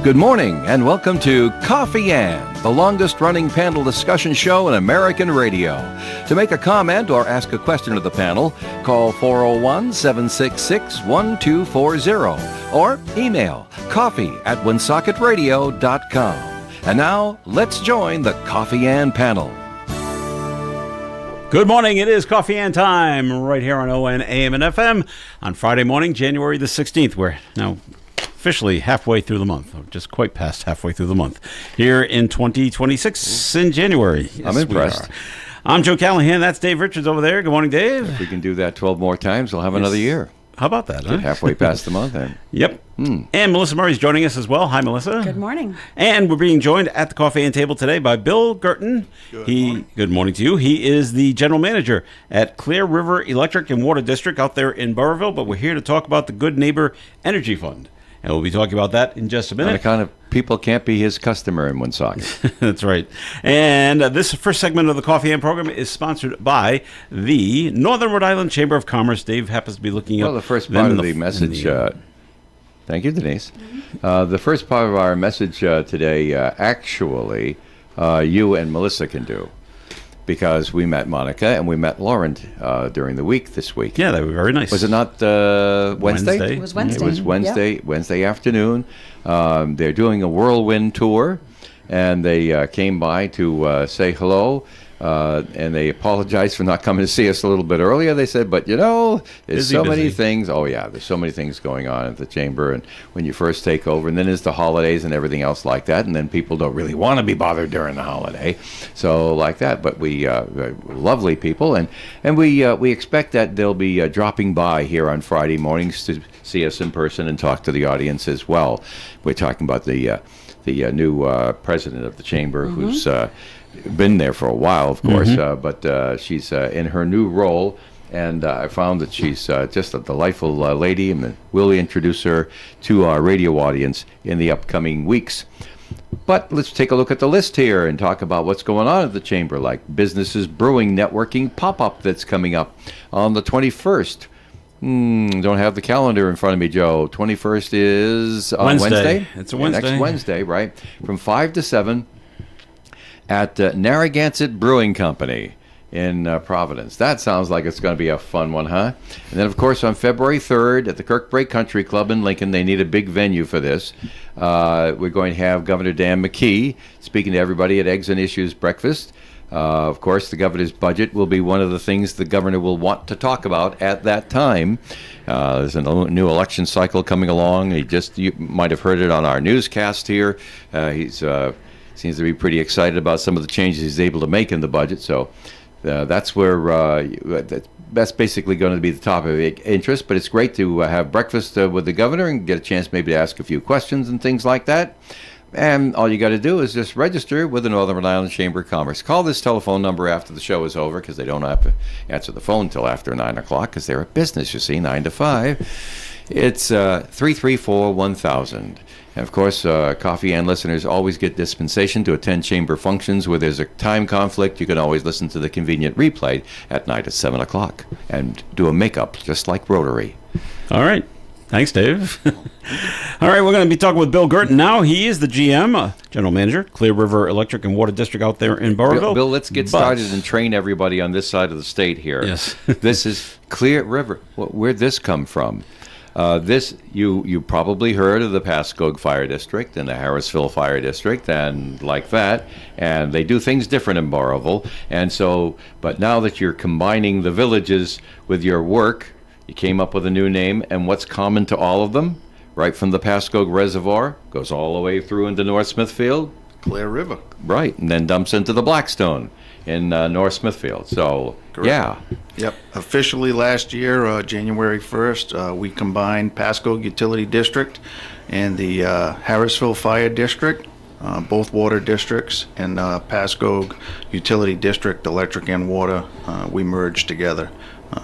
Good morning and welcome to Coffee and, the longest-running panel discussion show in American radio. To make a comment or ask a question of the panel, call 401-766-1240 or email coffee@woonsocketradio.com. And now, let's join the Coffee and panel. Good morning. It is Coffee and time right here on WOON AM and FM on Friday morning, January the 16th. We're now officially halfway through the month, or just quite past halfway through the month, here in 2026 in January. Yes, I'm impressed. I'm Joe Callahan. That's Dave Richards over there. Good morning, Dave. If we can do that 12 more times, we'll have another year. How about that? Huh? Halfway past the month then. Yep. And Melissa Murray's joining us as well. Hi, Melissa. Good morning. And we're being joined at the Coffee and Table today by Bill Girton. Good morning to you. He is the general manager at Clear River Electric and Water District out there in Burrillville, but we're here to talk about the Good Neighbor Energy Fund. And we'll be talking about that in just a minute. And the kind of people can't be his customer in Woonsocket. That's right. And this first segment of the Coffee and program is sponsored by the Northern Rhode Island Chamber of Commerce. Dave happens to be looking up. Well, the first part of the message. Thank you, Denise. The first part of our message today, actually, you and Melissa can do. Because we met Monica and we met Lauren during the week this week. Yeah, they were very nice. Was it not Wednesday? It was Wednesday. It was Wednesday, Wednesday afternoon. They're doing a whirlwind tour, and they came by to say hello. And they apologized for not coming to see us a little bit earlier. They said, but you know, there's so many things. Oh, yeah, there's so many things going on at the chamber. And when you first take over, and then there's the holidays and everything else like that. And then people don't really want to be bothered during the holiday. So like that. But we, lovely people. And we expect that they'll be dropping by here on Friday mornings to see us in person and talk to the audience as well. We're talking about the new president of the chamber who's been there for a while, of course, but she's in her new role, and I found that she's just a delightful lady, and we'll introduce her to our radio audience in the upcoming weeks. But let's take a look at the list here and talk about what's going on at the chamber, like Businesses Brewing Networking pop-up that's coming up on the 21st. Don't have the calendar in front of me, Joe. 21st is Wednesday. It's a Wednesday. Next Wednesday, right? From 5 to 7. At Narragansett Brewing Company in Providence. That sounds like it's going to be a fun one, huh? And then, of course, on February 3rd at the Kirkbrake Country Club in Lincoln, they need a big venue for this. We're going to have Governor Dan McKee speaking to everybody at Eggs and Issues Breakfast. Of course, the governor's budget will be one of the things the governor will want to talk about at that time. There's a new election cycle coming along. You might have heard it on our newscast here. He's seems to be pretty excited about some of the changes he's able to make in the budget. So that's where that's basically going to be the topic of interest. But it's great to have breakfast with the governor and get a chance maybe to ask a few questions and things like that. And all you got to do is just register with the Northern Rhode Island Chamber of Commerce. Call this telephone number after the show is over, because they don't have to answer the phone until after 9 o'clock, because they're a business, you see, 9 to 5. It's 334-1000. And of course, Coffee and listeners always get dispensation to attend chamber functions where there's a time conflict. You can always listen to the convenient replay at night at 7 o'clock and do a makeup just like Rotary. All right. Thanks, Dave. All right, we're going to be talking with Bill Girton now. He is the GM, General Manager, Clear River Electric and Water District out there in Burrillville. Bill, let's get started and train everybody on this side of the state here. Yes. This is Clear River. Where'd this come from? This you probably heard of the Pascoag Fire District and the Harrisville Fire District and like that, and they do things different in Burrillville. And so, but now that you're combining the villages with your work, you came up with a new name, and what's common to all of them? Right from the Pascoag Reservoir, goes all the way through into North Smithfield. Clear River. Right, and then dumps into the Blackstone in North Smithfield. So, correct. Yeah. Yep. Officially last year, January 1st, we combined Pascoag Utility District and the Harrisville Fire District, both water districts, and Pascoag Utility District, electric and water, we merged together.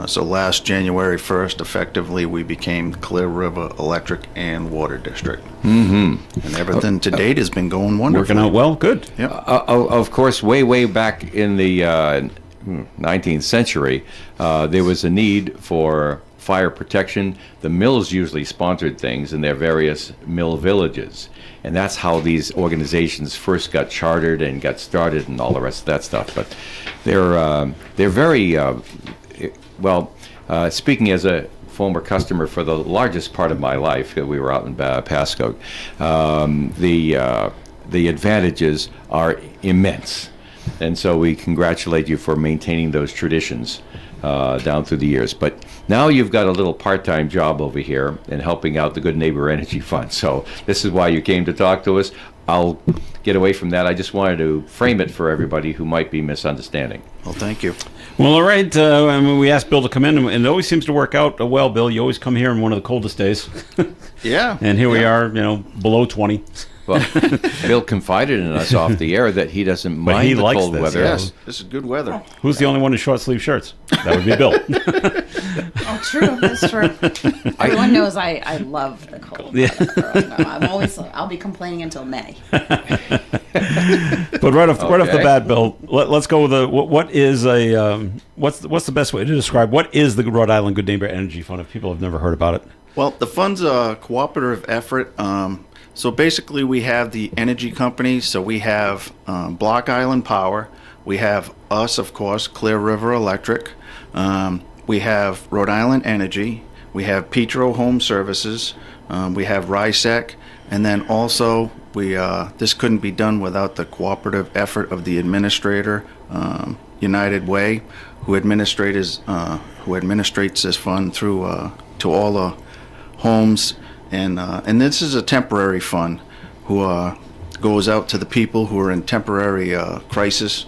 So last January 1st, effectively, we became Clear River Electric and Water District. And everything to date has been going wonderful. Working out well. Good. Yep. Of course, way back in the 19th century, there was a need for fire protection. The mills usually sponsored things in their various mill villages. And that's how these organizations first got chartered and got started and all the rest of that stuff. But they're very, speaking as a former customer for the largest part of my life, we were out in Pasco, the advantages are immense. And so we congratulate you for maintaining those traditions down through the years. But now you've got a little part-time job over here in helping out the Good Neighbor Energy Fund. So this is why you came to talk to us. I'll get away from that. I just wanted to frame it for everybody who might be misunderstanding. Well, thank you. Well, all right. We asked Bill to come in, and it always seems to work out well, Bill. You always come here in one of the coldest days. Yeah. And here we are, below 20. Well, Bill confided in us off the air that he doesn't mind he the likes cold this, weather. Yes, this is good weather. Who's the only one in short sleeve shirts? That would be Bill. Oh, true. That's true. Everyone knows I love the cold. Yeah. I'll be complaining until May. But right off the bat, Bill, let's go with what's the best way to describe what is the Rhode Island Good Neighbor Energy Fund if people have never heard about it? Well, the fund's a cooperative effort. So basically, we have the energy companies. So we have Block Island Power. We have us, of course, Clear River Electric. We have Rhode Island Energy. We have Petro Home Services. We have RISEC. And then also, this couldn't be done without the cooperative effort of the administrator, United Way, who administrates this fund through to all the homes. And this is a temporary fund who goes out to the people who are in temporary crisis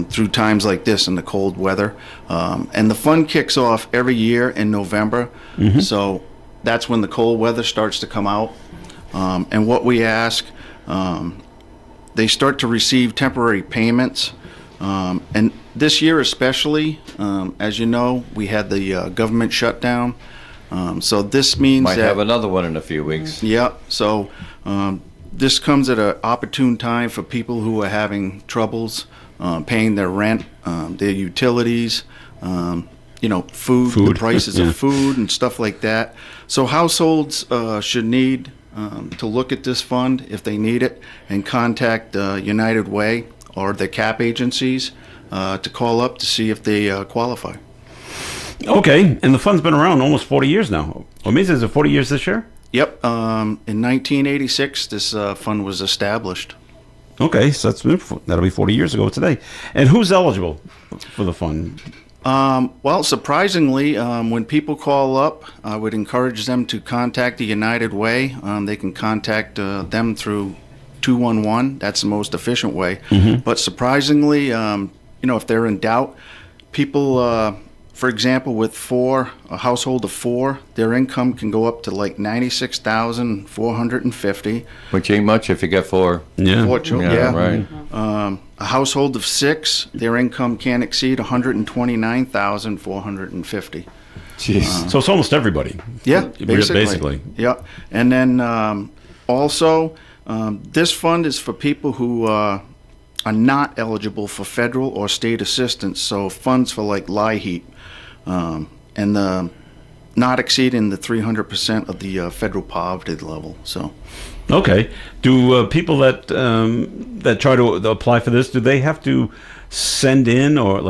through times like this in the cold weather. And the fund kicks off every year in November. Mm-hmm. So that's when the cold weather starts to come out. And what we ask, they start to receive temporary payments. And this year especially, as you know, we had the government shutdown. So this means Might that have another one in a few weeks. yeah. So this comes at an opportune time for people who are having troubles paying their rent, their utilities, food, the prices of food and stuff like that. So households should need to look at this fund if they need it and contact United Way or the CAP agencies to call up to see if they qualify. Okay, and the fund's been around almost 40 years now. What means is it 40 years this year? Yep. In 1986, this fund was established. Okay, so that'll be 40 years ago today. And who's eligible for the fund? Well, surprisingly, when people call up, I would encourage them to contact the United Way. They can contact them through 211. That's the most efficient way. Mm-hmm. But surprisingly, if they're in doubt, people... for example, with a household of four, their income can go up to like $96,450. Which ain't much if you get four. Yeah. 4 children, Yeah, yeah. right. A household of six, their income can't exceed $129,450. Jeez. So it's almost everybody. Yeah, Basically. Yeah, and then also, this fund is for people who are not eligible for federal or state assistance. So funds for like LIHEAP. And not exceeding the 300% of the federal poverty level. So, okay. Do people that try to apply for this, do they have to send in or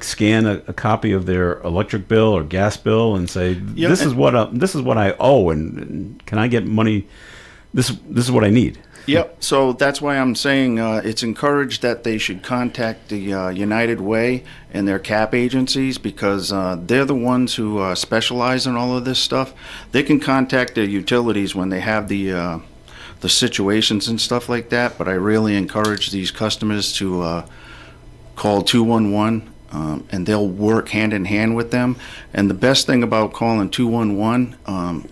scan a copy of their electric bill or gas bill and say this is what I owe and can I get money? This is what I need. Yep. So that's why I'm saying it's encouraged that they should contact the United Way and their CAP agencies because they're the ones who specialize in all of this stuff. They can contact their utilities when they have the situations and stuff like that. But I really encourage these customers to call 211. And they'll work hand in hand with them. And the best thing about calling 211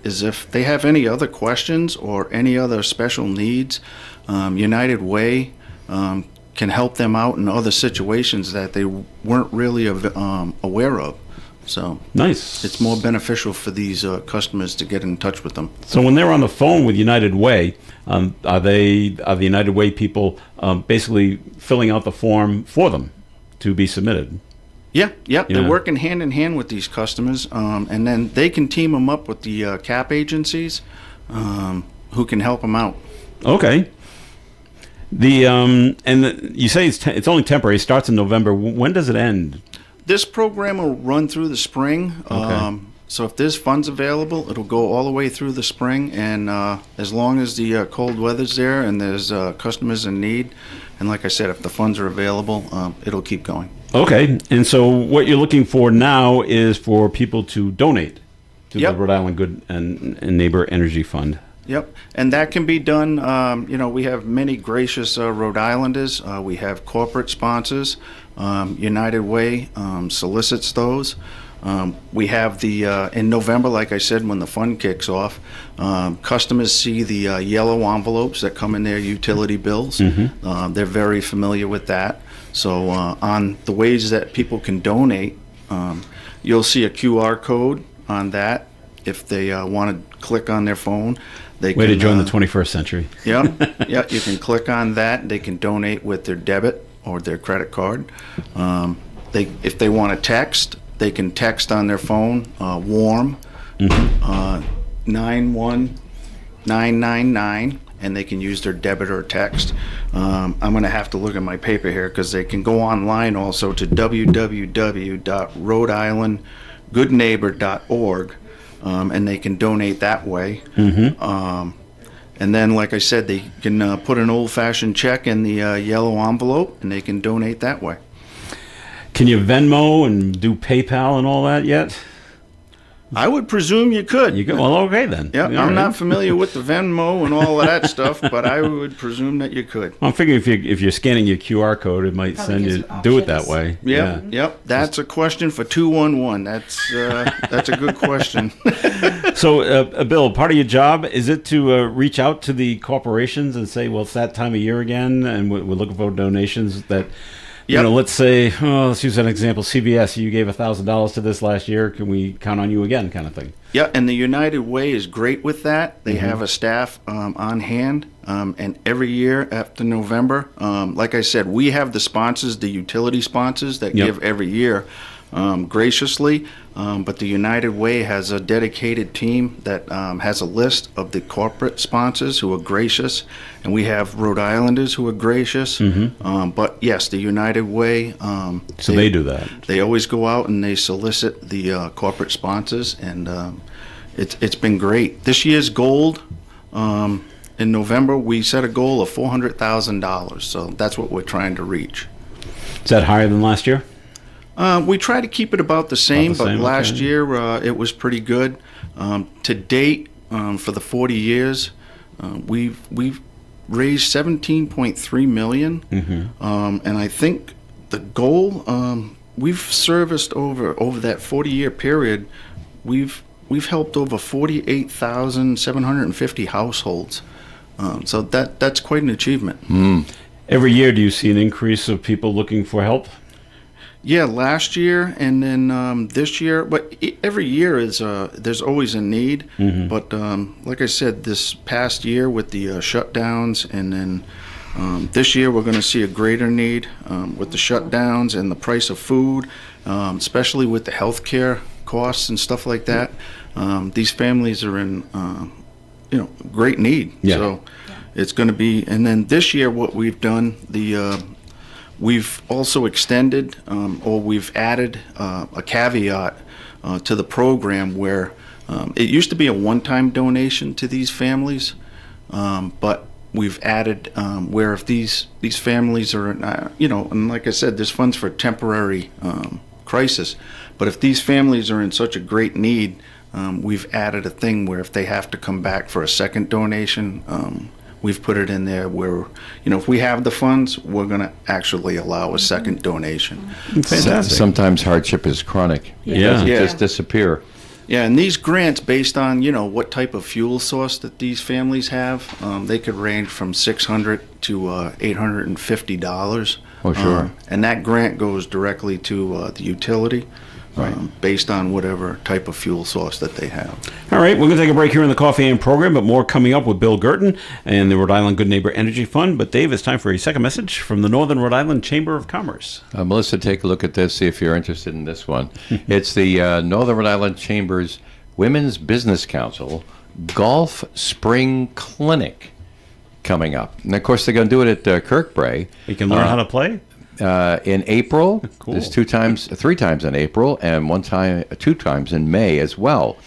is if they have any other questions or any other special needs, United Way can help them out in other situations that they weren't really aware of. So nice. It's more beneficial for these customers to get in touch with them. So when they're on the phone with United Way, are the United Way people basically filling out the form for them to be submitted? Yeah, Yeah. they're working hand in hand with these customers, and then they can team them up with the cap agencies who can help them out. Okay. You say it's only temporary. It starts in November. When does it end? This program will run through the spring. Okay. So if there's funds available, it'll go all the way through the spring, and as long as the cold weather's there and there's customers in need, and like I said, if the funds are available, it'll keep going. Okay. And so what you're looking for now is for people to donate to Yep. the Rhode Island Good and Neighbor Energy Fund. Yep, and that can be done. We have many gracious Rhode Islanders. We have corporate sponsors. United Way solicits those. We have in November, like I said, when the fund kicks off, customers see the yellow envelopes that come in their utility bills. They're very familiar with that. So on the ways that people can donate, you'll see a QR code on that. If they want to click on their phone, they Way can to join the 21st century. Yeah, you can click on that. They can donate with their debit or their credit card. If they want to text, they can text on their phone, WARM, 91999, and they can use their debit or text. I'm going to have to look at my paper here because they can go online also to www.rhodeislandgoodneighbor.org, and they can donate that way. And then, like I said, they can put an old-fashioned check in the yellow envelope, and they can donate that way. Can you Venmo and do PayPal and all that yet? I would presume you could. You go. Well, okay then. Yeah, All I'm right. not familiar with the Venmo and all of that stuff, but I would presume that you could. I'm figuring if you're scanning your QR code, it might Probably send gives you you do it that options. way. Yep. That's a question for 211. That's a good question. So, Bill, part of your job is it to reach out to the corporations and say, well, it's that time of year again, and we're looking for donations that. Yep. Let's say, let's use an example. CVS, you gave $1,000 to this last year. Can we count on you again, kind of thing? Yeah, and the United Way is great with that. They have a staff on hand, and every year after November, like I said, we have the sponsors, the utility sponsors that Yep. give every year graciously, but the United Way has a dedicated team that has a list of the corporate sponsors who are gracious, and we have Rhode Islanders who are gracious. But yes, the United Way. So they do that. They always go out and they solicit the corporate sponsors, and it's been great. This year's gold, in November, we set a goal of $400,000, so that's what we're trying to reach. Is that higher than last year? We try to keep it about the same, About the but same, last okay. year it was pretty good. To date, for the 40 years, we've raised $17.3 million, and I think the goal we've serviced over that 40-year period, we've helped over 48,750 households. So that's quite an achievement. Every year, do you see an increase of people looking for help? Yeah, last year and then this year, but every year is there's always a need. But like I said, this past year with the shutdowns, and then this year we're going to see a greater need with the shutdowns and the price of food, especially with the healthcare costs and stuff like that. These families are in great need. Yeah. So it's going to be. And then this year, what we've done, we've also extended, or we've added a caveat to the program where it used to be a one-time donation to these families, but we've added where if these families are, and like I said, there's funds for temporary crisis, but if these families are in such a great need, we've added a thing where if they have to come back for a second donation, we've put it in there where, if we have the funds, we're going to actually allow a second donation. Fantastic. Sometimes hardship is chronic. It Yeah. doesn't Yeah. just disappear. Yeah, and these grants, based on, what type of fuel source that these families have, they could range from $600 to $850. Oh, sure. And that grant goes directly to the utility. based on whatever type of fuel source that they have. All right, we're going to take a break here in the Coffee AM program, but more coming up with Bill Gurton and the Rhode Island Good Neighbor Energy Fund. But Dave, it's time for a second message from the Northern Rhode Island Chamber of Commerce. Melissa, take a look at this, see if you're interested in this one. It's the Northern Rhode Island Chamber's Women's Business Council Golf Spring Clinic coming up. And of course, they're going to do it at Kirkbrae. You can learn how to play? In April. Cool. There's 3 times in April, and 2 times in May as well,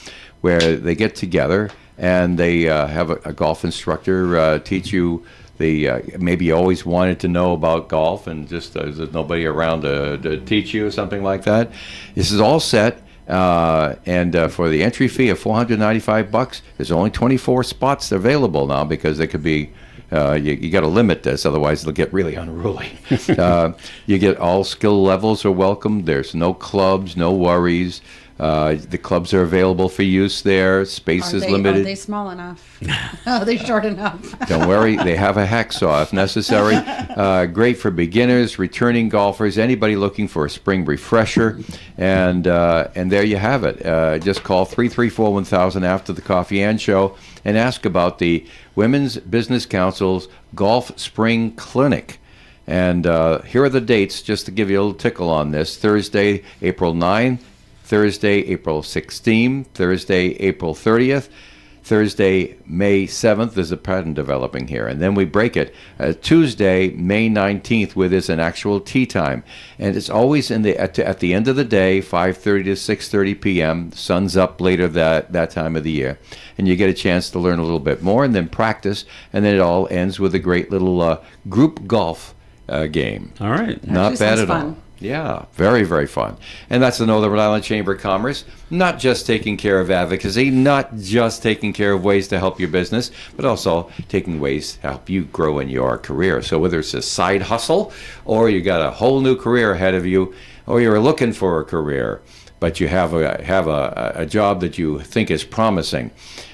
where they get together and they have a golf instructor teach you the maybe you always wanted to know about golf and just there's nobody around to teach you or something like that. This is all set. And for the entry fee of $495, there's only 24 spots available now because they could be. You got to limit this, otherwise it'll get really unruly. You get all skill levels are welcome. There's no clubs, no worries. The clubs are available for use there. Space is limited. Are they small enough? Are they short enough? Don't worry, they have a hacksaw if necessary. Great for beginners, returning golfers, anybody looking for a spring refresher. And there you have it. Just call 334-1000 after the Coffee and Show and ask about the Women's Business Council's Golf Spring Clinic. And here are the dates, just to give you a little tickle on this. Thursday, April 9th. Thursday, April 16th, Thursday, April 30th, Thursday, May 7th. There's a pattern developing here. And then we break it Tuesday, May 19th, where there's an actual tea time. And it's always at the end of the day, 5:30 to 6:30 p.m. Sun's up later that time of the year. And you get a chance to learn a little bit more and then practice. And then it all ends with a great little group golf game. All right. Not bad at fun. all. Yeah, very, very fun. And that's the Northern Rhode Island Chamber of Commerce, not just taking care of advocacy, not just taking care of ways to help your business, but also taking ways to help you grow in your career. So whether it's a side hustle, or you got a whole new career ahead of you, or you're looking for a career, but you have a job that you think is promising,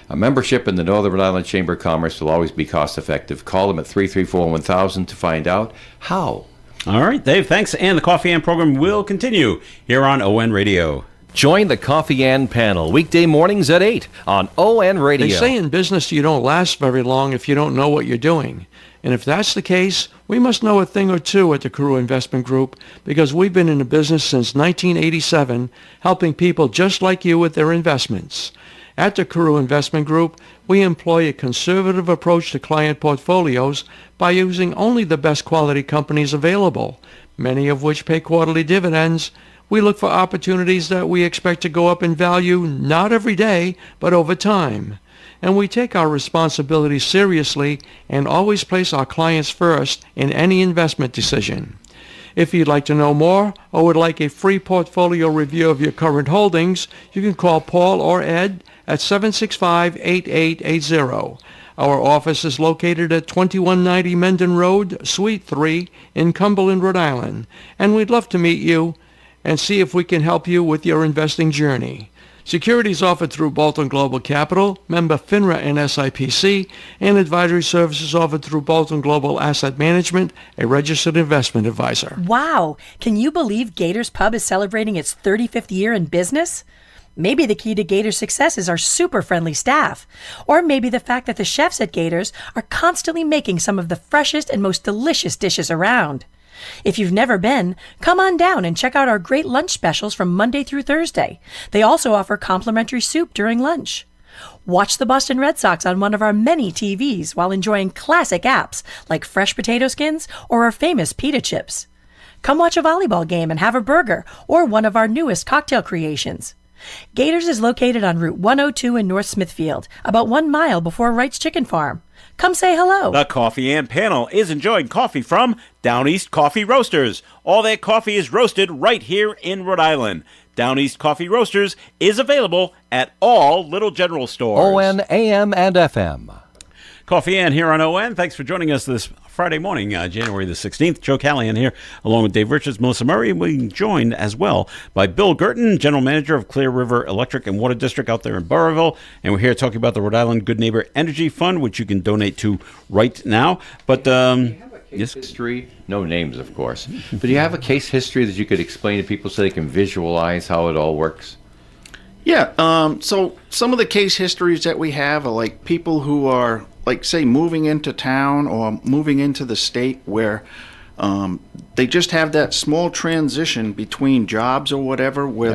a membership in the Northern Rhode Island Chamber of Commerce will always be cost effective. Call them at 334-1000 to find out how. All right, Dave, thanks. And the Coffee and program will continue here on ON Radio. Join the Coffee and panel weekday mornings at 8 on ON Radio. They say in business you don't last very long if you don't know what you're doing. And if that's the case, we must know a thing or two at the Carew Investment Group because we've been in the business since 1987, helping people just like you with their investments. At the Carew Investment Group, we employ a conservative approach to client portfolios by using only the best quality companies available, many of which pay quarterly dividends. We look for opportunities that we expect to go up in value not every day, but over time. And we take our responsibilities seriously and always place our clients first in any investment decision. If you'd like to know more or would like a free portfolio review of your current holdings, you can call Paul or Ed at 765-8880. Our office is located at 2190 Mendon Road, Suite 3 in Cumberland, Rhode Island. And we'd love to meet you and see if we can help you with your investing journey. Securities offered through Bolton Global Capital, member FINRA and SIPC, and advisory services offered through Bolton Global Asset Management, a registered investment advisor. Wow! Can you believe Gators Pub is celebrating its 35th year in business? Maybe the key to Gators' success is our super friendly staff. Or maybe the fact that the chefs at Gators are constantly making some of the freshest and most delicious dishes around. If you've never been, come on down and check out our great lunch specials from Monday through Thursday. They also offer complimentary soup during lunch. Watch the Boston Red Sox on one of our many TVs while enjoying classic apps like fresh potato skins or our famous pita chips. Come watch a volleyball game and have a burger or one of our newest cocktail creations. Gators is located on Route 102 in North Smithfield, about 1 mile before Wright's Chicken Farm. Come say hello. The Coffee and panel is enjoying coffee from Down East Coffee Roasters. All their coffee is roasted right here in Rhode Island. Down East Coffee Roasters is available at all Little General stores. ON AM and FM. Coffee and here on ON. Thanks for joining us this Friday morning, January the 16th. Joe Callahan here, along with Dave Richards, Melissa Murray. We're joined as well by Bill Gurton, General Manager of Clear River Electric and Water District out there in Burrillville. And we're here talking about the Rhode Island Good Neighbor Energy Fund, which you can donate to right now. But We have a case history? No names, of course. But do you have a case history that you could explain to people so they can visualize how it all works? Yeah, so some of the case histories that we have are like people who are, like, say, moving into town or moving into the state where they just have that small transition between jobs or whatever where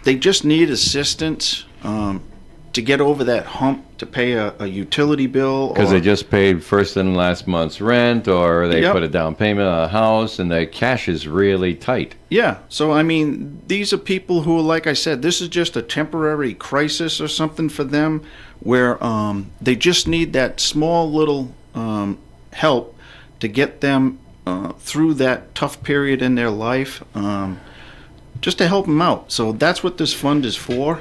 they just need assistance to get over that hump to pay a utility bill. Because they just paid first and last month's rent, or they Yep. put a down payment on a house, and the cash is really tight. Yeah, so I mean, these are people who, like I said, this is just a temporary crisis or something for them where they just need that small little help to get them through that tough period in their life, just to help them out. So that's what this fund is for.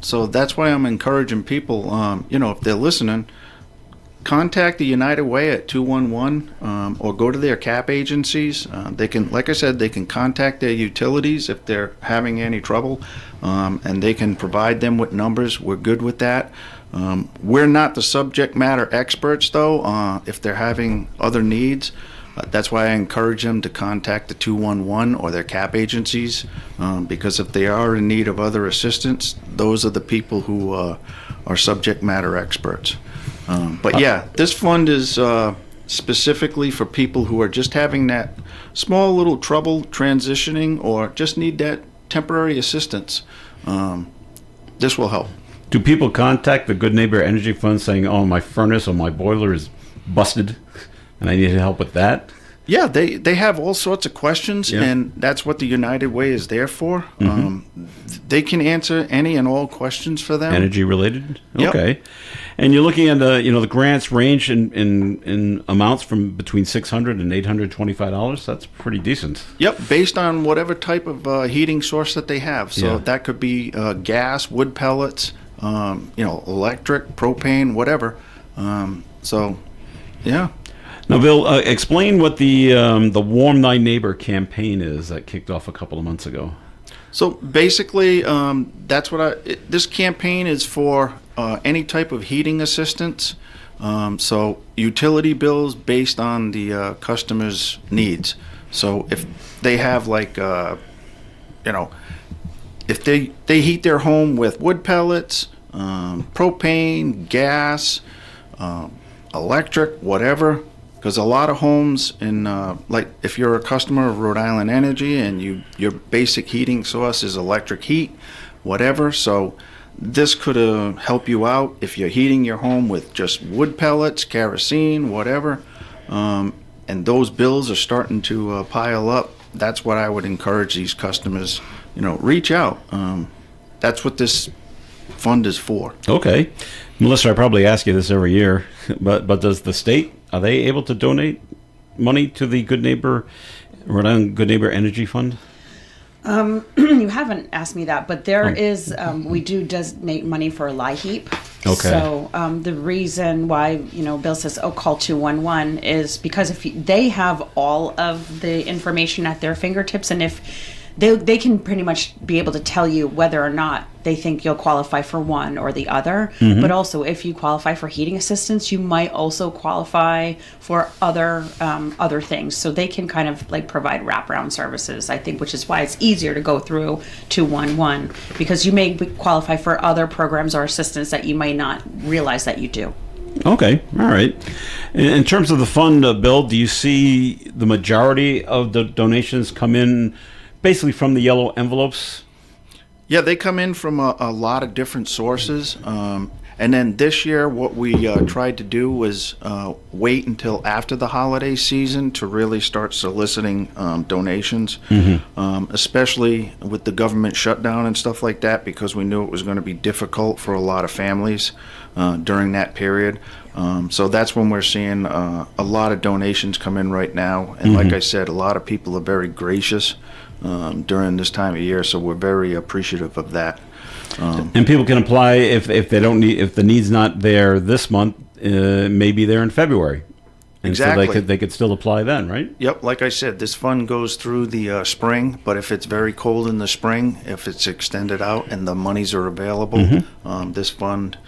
So that's why I'm encouraging people, if they're listening, contact the United Way at 211 or go to their CAP agencies. They can, like I said, they can contact their utilities if they're having any trouble, and they can provide them with numbers. We're good with that. We're not the subject matter experts, though, if they're having other needs. That's why I encourage them to contact the 211 or their CAP agencies, because if they are in need of other assistance, those are the people who are subject matter experts. But yeah, this fund is specifically for people who are just having that small little trouble transitioning or just need that temporary assistance. This will help. Do people contact the Good Neighbor Energy Fund saying, "Oh, my furnace or my boiler is busted, and I need help with that"? Yeah, they have all sorts of questions, Yeah. and that's what the United Way is there for. They can answer any and all questions for them. Energy related? Yep. Okay. And you're looking at the grants range in amounts from between $600 and $825. That's pretty decent. Yep, based on whatever type of heating source that they have. So Yeah. that could be gas, wood pellets, electric, propane, whatever. So, yeah. Now, Bill, explain what the Warm Thy Neighbor campaign is that kicked off a couple of months ago. So basically, that's what this campaign is for any type of heating assistance. So utility bills based on the customer's needs. So if they have if they heat their home with wood pellets, propane, gas, electric, whatever. Because a lot of homes if you're a customer of Rhode Island Energy and your basic heating source is electric heat, whatever. So this could help you out if you're heating your home with just wood pellets, kerosene, whatever. And those bills are starting to pile up. That's what I would encourage these customers, reach out. That's what this fund is for. Okay. Melissa, I probably ask you this every year, but does the state, are they able to donate money to the Rhode Island Good Neighbor Energy Fund? You haven't asked me that, but there is, we do designate money for LIHEAP. Okay. So the reason why, Bill says, call 211 is because they have all of the information at their fingertips, and if they can pretty much be able to tell you whether or not they think you'll qualify for one or the other. Mm-hmm. But also, if you qualify for heating assistance, you might also qualify for other things. So they can kind of provide wraparound services, I think, which is why it's easier to go through 211, because you may qualify for other programs or assistance that you might not realize that you do. Okay, all right. In terms of the fund, Bill, do you see the majority of the donations come in basically from the yellow envelopes? Yeah, they come in from a lot of different sources. And then this year, what we tried to do was wait until after the holiday season to really start soliciting donations, especially with the government shutdown and stuff like that, because we knew it was going to be difficult for a lot of families during that period. So that's when we're seeing a lot of donations come in right now. And like I said, a lot of people are very gracious during this time of year, so we're very appreciative of that. And people can apply if they don't need, if the need's not there this month, maybe there in February. And Exactly. So they could still apply then, right? Yep, like I said, this fund goes through the spring, but if it's very cold in the spring, if it's extended out and the monies are available, this fund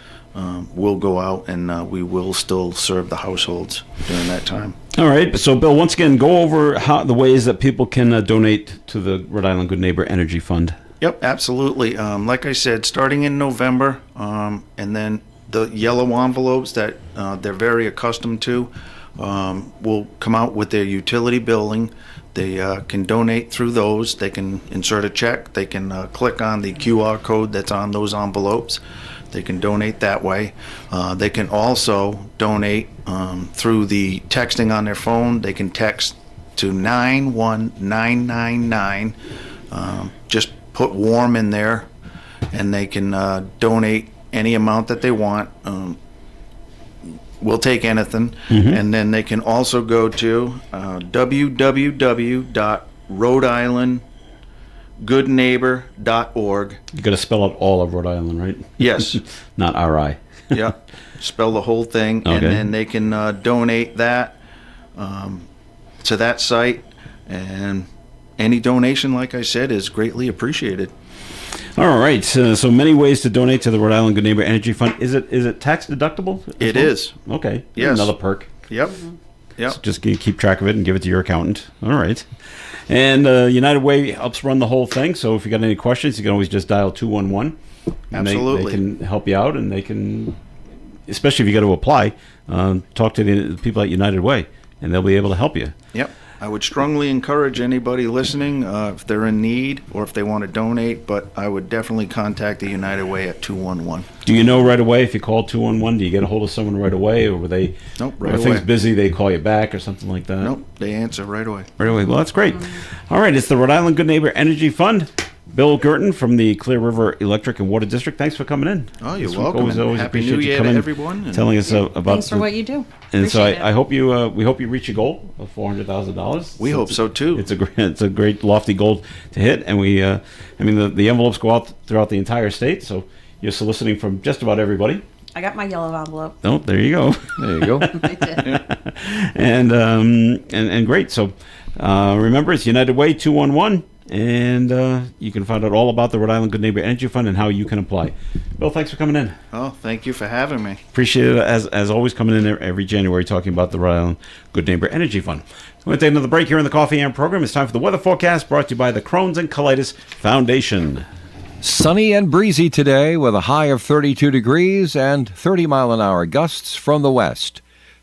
will go out and we will still serve the households during that time. All right. So, Bill, once again, go over the ways that people can donate to the Rhode Island Good Neighbor Energy Fund. Yep, absolutely. Like I said, starting in November, and then the yellow envelopes that they're very accustomed to will come out with their utility billing. They can donate through those. They can insert a check. They can click on the QR code that's on those envelopes. They can donate that way. They can also donate through the texting on their phone. They can text to 91999. Just put warm in there, and they can donate any amount that they want. We'll take anything. And then they can also go to www.rhodeislandgoodneighbor.org. You got to spell out all of Rhode Island, right? Yes. Not RI. Yeah. Spell the whole thing. Okay. And then they can donate that to that site. And any donation, like I said, is greatly appreciated. All right. So many ways to donate to the Rhode Island Good Neighbor Energy Fund. Is it tax deductible? It is. Okay. Yes. Another perk. Yep. Yep. So just keep track of it and give it to your accountant. All right. And United Way helps run the whole thing. So if you got any questions, you can always just dial 211. And Absolutely. They can help you out, and they can, especially if you got to apply, talk to the people at United Way, and they'll be able to help you. Yep. I would strongly encourage anybody listening, if they're in need or if they want to donate, but I would definitely contact the United Way at 211. Do you know right away if you call 211? Do you get a hold of someone right away, or were they? Nope, right Are away. things busy? They call you back or something like that. Nope, they answer right away. Right away. Well, that's great. All right, it's the Rhode Island Good Neighbor Energy Fund. Bill Girton from the Clear River Electric and Water District. Thanks for coming in. Oh, you're This week. welcome. Always and Happy appreciate New you Year to coming, everyone. And telling us about. Thanks for what you do. And so Appreciate I it. hope we hope you reach your goal of $400,000. we hope so too. It's a great lofty goal to hit, and the envelopes go out throughout the entire state. So you're soliciting from just about everybody. I got my yellow envelope. Oh, there you go. There you go. I did. and great. So remember, it's United Way 211. And you can find out all about the Rhode Island Good Neighbor Energy Fund and how you can apply. Bill, thanks for coming in. Oh, thank you for having me. Appreciate it, as always, coming in every January talking about the Rhode Island Good Neighbor Energy Fund. We're going to take another break here in the Coffee AM program. It's time for the weather forecast brought to you by the Crohn's and Colitis Foundation. Sunny and breezy today with a high of 32 degrees and 30-mile-an-hour gusts from the west.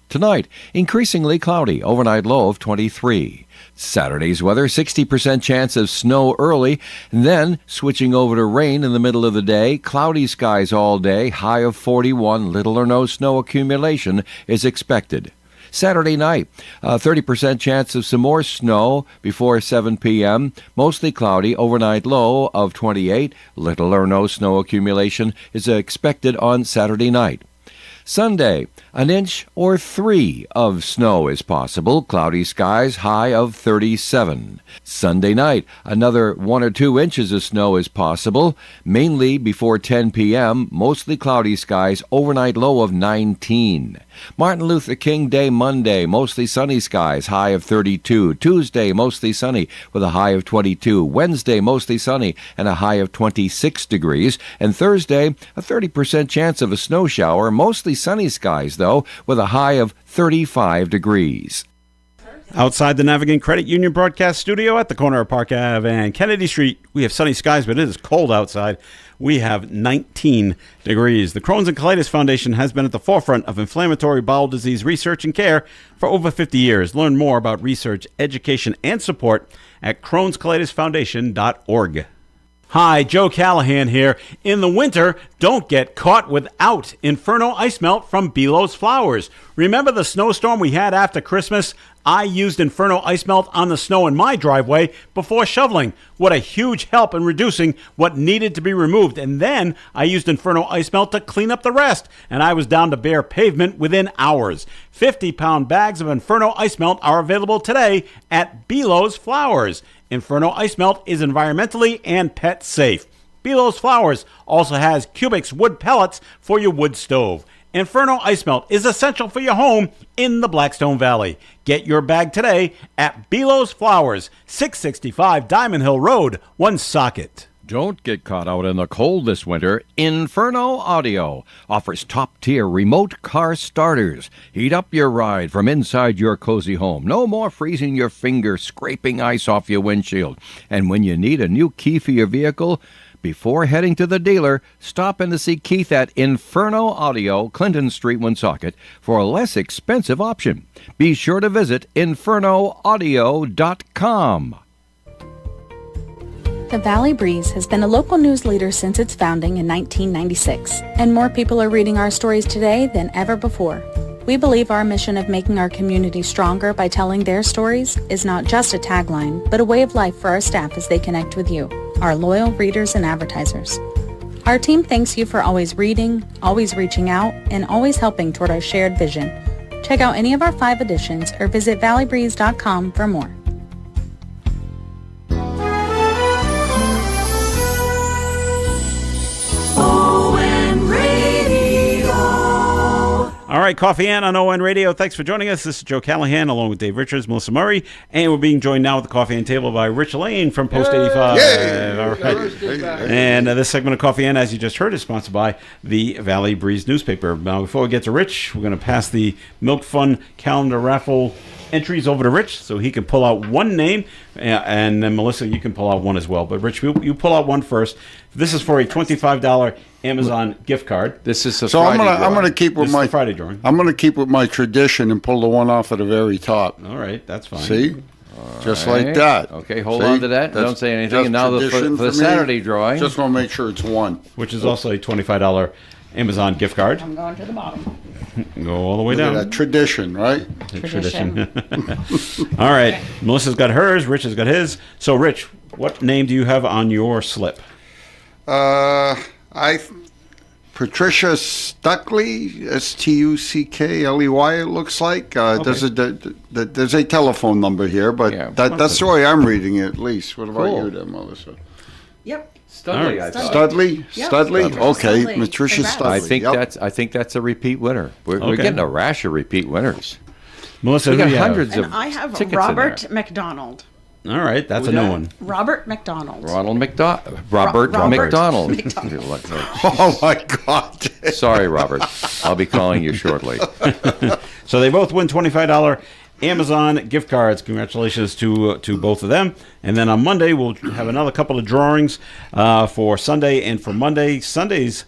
Tonight, increasingly cloudy, overnight low of 23. Saturday's weather, 60% chance of snow early, and then switching over to rain in the middle of the day. Cloudy skies all day, high of 41. Little or no snow accumulation is expected. Saturday night, 30% chance of some more snow before 7 p.m. Mostly cloudy, overnight low of 28. Little or no snow accumulation is expected on Saturday night. Sunday, an inch or 3 of snow is possible. Cloudy skies, high of 37. Sunday night, another 1 or 2 inches of snow is possible, mainly before 10 p.m. Mostly cloudy skies, overnight low of 19. Martin Luther King Day Monday, mostly sunny skies, high of 32. Tuesday, mostly sunny with a high of 22. Wednesday, mostly sunny and a high of 26 degrees. And Thursday, a 30% chance of a snow shower, mostly sunny skies, though, with a high of 35 degrees. Outside the Navigant Credit Union broadcast studio at the corner of Park Ave and Kennedy Street, we have sunny skies, but it is cold outside. We have 19 degrees. The Crohn's and Colitis Foundation has been at the forefront of inflammatory bowel disease research and care for over 50 years. Learn more about research, education, and support at Crohn'sColitisFoundation.org. Hi, Joe Callahan here. In the winter, don't get caught without Inferno Ice Melt from Belo's Flowers. Remember the snowstorm we had after Christmas? I used Inferno Ice Melt on the snow in my driveway before shoveling. What a huge help in reducing what needed to be removed. And then I used Inferno Ice Melt to clean up the rest. And I was down to bare pavement within hours. 50-pound bags of Inferno Ice Melt are available today at Belo's Flowers. Inferno Ice Melt is environmentally and pet safe. Belo's Flowers also has Cubics wood pellets for your wood stove. Inferno Ice Melt is essential for your home in the Blackstone Valley. Get your bag today at Belo's Flowers, 665 Diamond Hill Road, Woonsocket. Don't get caught out in the cold this winter. Inferno Audio offers top-tier remote car starters. Heat up your ride from inside your cozy home. No more freezing your fingers, scraping ice off your windshield. And when you need a new key for your vehicle, before heading to the dealer, stop in to see Keith at Inferno Audio, Clinton Street, Woonsocket, for a less expensive option. Be sure to visit InfernoAudio.com. The Valley Breeze has been a local news leader since its founding in 1996, and more people are reading our stories today than ever before. We believe our mission of making our community stronger by telling their stories is not just a tagline, but a way of life for our staff as they connect with you, our loyal readers and advertisers. Our team thanks you for always reading, always reaching out, and always helping toward our shared vision. Check out any of our 5 editions or visit valleybreeze.com for more. All right, Coffee Ann on ON Radio. Thanks for joining us. This is Joe Callahan along with Dave Richards, Melissa Murray, and we're being joined now at the Coffee Ann table by Rich Lane from Post 85. All right. And this segment of Coffee Ann, as you just heard, is sponsored by the Valley Breeze newspaper. Now, before we get to Rich, we're going to pass the Milk Fund calendar raffle entries over to Rich so he can pull out one name, and then Melissa, you can pull out one as well. But Rich, you pull out one first. This is for a $25 Amazon gift card. This is a So Friday I'm gonna keep with This is my the Friday drawing. I'm gonna keep with my tradition and pull the one off at the very top. All right, that's fine. See, just Right. like that. Okay, hold See? on to that. That's Don't say anything. just And now for tradition the me. Saturday drawing. Just want to make sure it's one. Which is also a $25 Amazon gift card. I'm going to the bottom. Go all the way Look at down. that tradition, right? Tradition. All right. Melissa's got hers. Rich has got his. So, Rich, what name do you have on your slip? Patricia Stuckley, Stuckley, it looks like. There's a telephone number here, but Yeah. that's the way I'm reading it, at least. What about Cool. you, then, Melissa? Yep. Studley, All I right. thought. Studley? Yep. Studley? Patricia Okay, Studley. Patricia Congrats. Studley. I think that's a repeat winner. We're Okay. getting a rash of repeat winners. Melissa, We who got do you have? hundreds And of I have tickets Robert in there. McDonald. All right, that's a Who's new that? one. Robert McDonald. Robert McDonald. Oh, my God. Sorry, Robert. I'll be calling you shortly. So they both win $25 Amazon gift cards. Congratulations to both of them. And then on Monday, we'll have another couple of drawings for Sunday and for Monday. Sunday's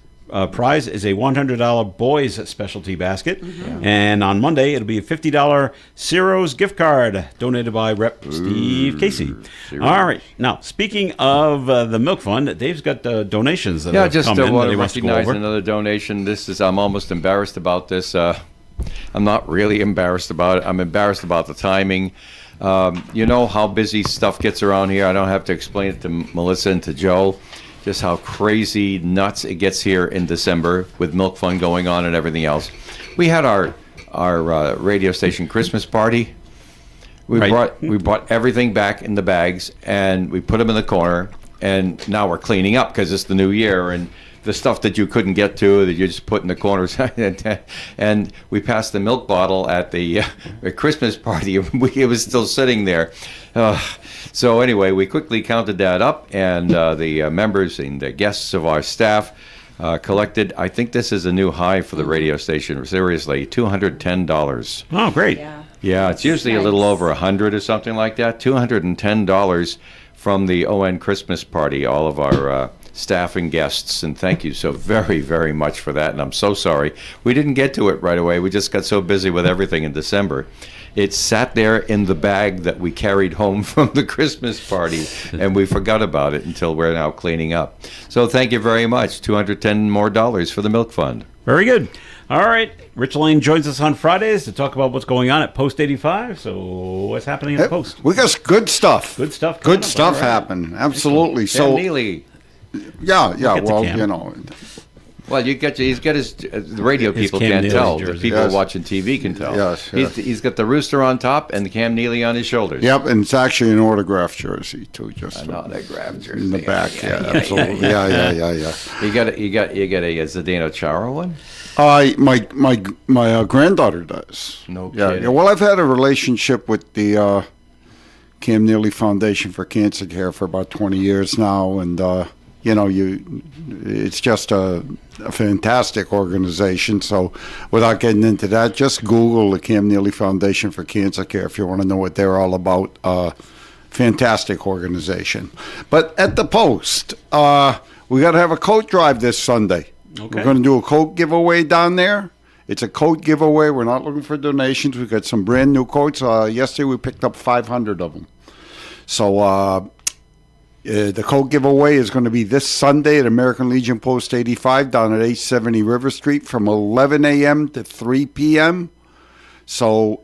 prize is a $100 boys specialty basket. And on Monday, it'll be a $50 Ciro's gift card donated by Rep. Steve Casey. All right. Now, speaking of the Milk Fund, Dave's got donations that Yeah, have just come in that want he to wants to go recognize over. another donation. I'm almost embarrassed about this. I'm not really embarrassed about it. I'm embarrassed about the timing. You know how busy stuff gets around here. I don't have to explain it to Melissa and to Joe, just how crazy nuts it gets here in December with Milk Fund going on and everything else. We had our radio station Christmas party. We brought everything back in the bags and we put them in the corner. And now we're cleaning up because it's the new year and the stuff that you couldn't get to that you just put in the corners. And we passed the milk bottle at the Christmas party. It was still sitting there. So anyway, we quickly counted that up, and the members and the guests of our staff collected, I think this is a new high for the radio station, seriously, $210. Oh, great. Yeah, it's usually a little over 100 or something like that. $210 from the ON Christmas party, all of our staff and guests, and thank you so very, very much for that. And I'm so sorry we didn't get to it right away. We just got so busy with everything in December. It sat there in the bag that we carried home from the Christmas party, and we forgot about it until we're now cleaning up. So thank you very much. $210 more for the Milk Fund. Very good. All right. Rich Lane joins us on Fridays to talk about what's going on at Post 85. So what's happening at Post? We got good stuff. Good stuff coming Good up. stuff All right. happen. Absolutely. Sam So, Neely. yeah. at the Well, cam. you know, Well, he's got his, the radio His people Cam can't Neely's tell. The jersey. people Yes. watching TV can tell. Yes, yes. He's got the rooster on top and the Cam Neely on his shoulders. yep, and it's actually an autograph jersey too, just An autograph jersey. in the back. Yeah, absolutely. Yeah. You got a Zdeno Chara one? My granddaughter does. No Yeah. kidding. Well, I've had a relationship with the Cam Neely Foundation for Cancer Care for about 20 years now, and it's just a fantastic organization. So without getting into that, just Google the Cam Neely Foundation for Cancer Care if you want to know what they're all about. Fantastic organization. But at the Post, we got to have a coat drive this Sunday. Okay. We're going to do a coat giveaway down there. It's a coat giveaway. We're not looking for donations. We've got some brand new coats. Yesterday we picked up 500 of them. So the coat giveaway is going to be this Sunday at American Legion Post 85 down at 870 River Street from 11 a.m. to 3 p.m. So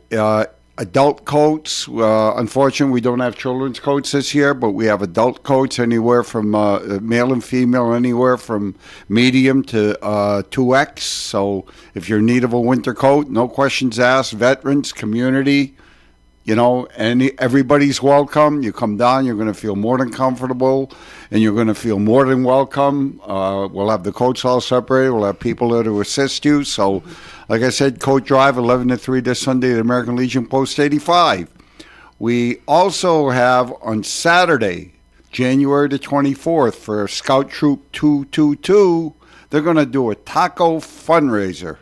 adult coats, unfortunately we don't have children's coats this year, but we have adult coats anywhere from male and female, anywhere from medium to 2X. So if you're in need of a winter coat, no questions asked, veterans, community, everybody's welcome. You come down, you're going to feel more than comfortable, and you're going to feel more than welcome. We'll have the coats all separated. We'll have people there to assist you. So, like I said, coat drive 11 to 3 this Sunday at American Legion Post 85. We also have on Saturday, January the 24th, for Scout Troop 222, they're going to do a taco fundraiser.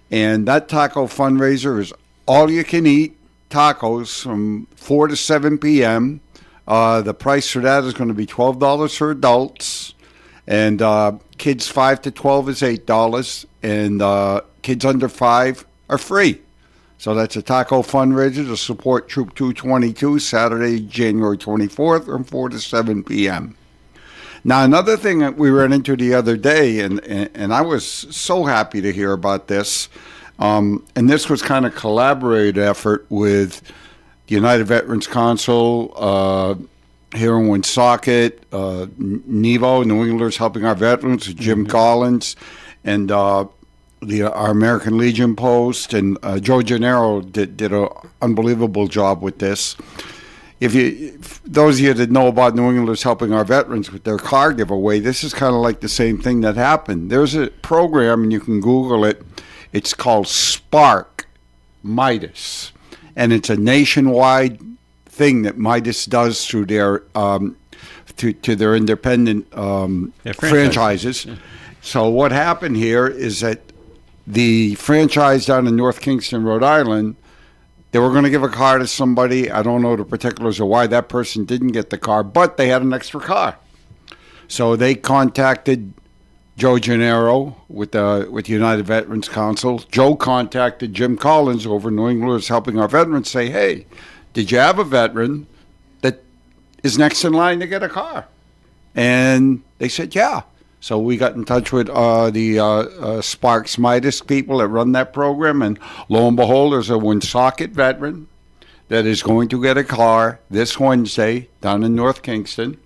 And that taco fundraiser is all you can eat tacos from 4 to 7 p.m. The price for that is going to be $12 for adults, and kids 5 to 12 is $8, and kids under 5 are free. So that's a taco fundraiser to support Troop 222, Saturday, January 24th from 4 to 7 p.m. Now, another thing that we ran into the other day, and I was so happy to hear about this, and this was kind of collaborated effort with the United Veterans Council here in Woonsocket, NEVO, New Englanders Helping Our Veterans, Jim Collins, and our American Legion Post, and Joe Gennaro did an unbelievable job with this. If those of you that know about New Englanders Helping Our Veterans with their car giveaway, this is kind of like the same thing that happened. There's a program, and you can Google it. It's called Spark Midas, and it's a nationwide thing that Midas does through their to their independent franchises. Yeah. So what happened here is that the franchise down in North Kingston, Rhode Island, they were going to give a car to somebody. I don't know the particulars of why that person didn't get the car, but they had an extra car. So they contacted Joe Gennaro with the United Veterans Council. Joe contacted Jim Collins over New Englanders Helping Our Veterans, say, hey, did you have a veteran that is next in line to get a car? And they said, yeah. So we got in touch with the Sparks Midas people that run that program, and lo and behold, there's a Woonsocket veteran that is going to get a car this Wednesday down in North Kingston.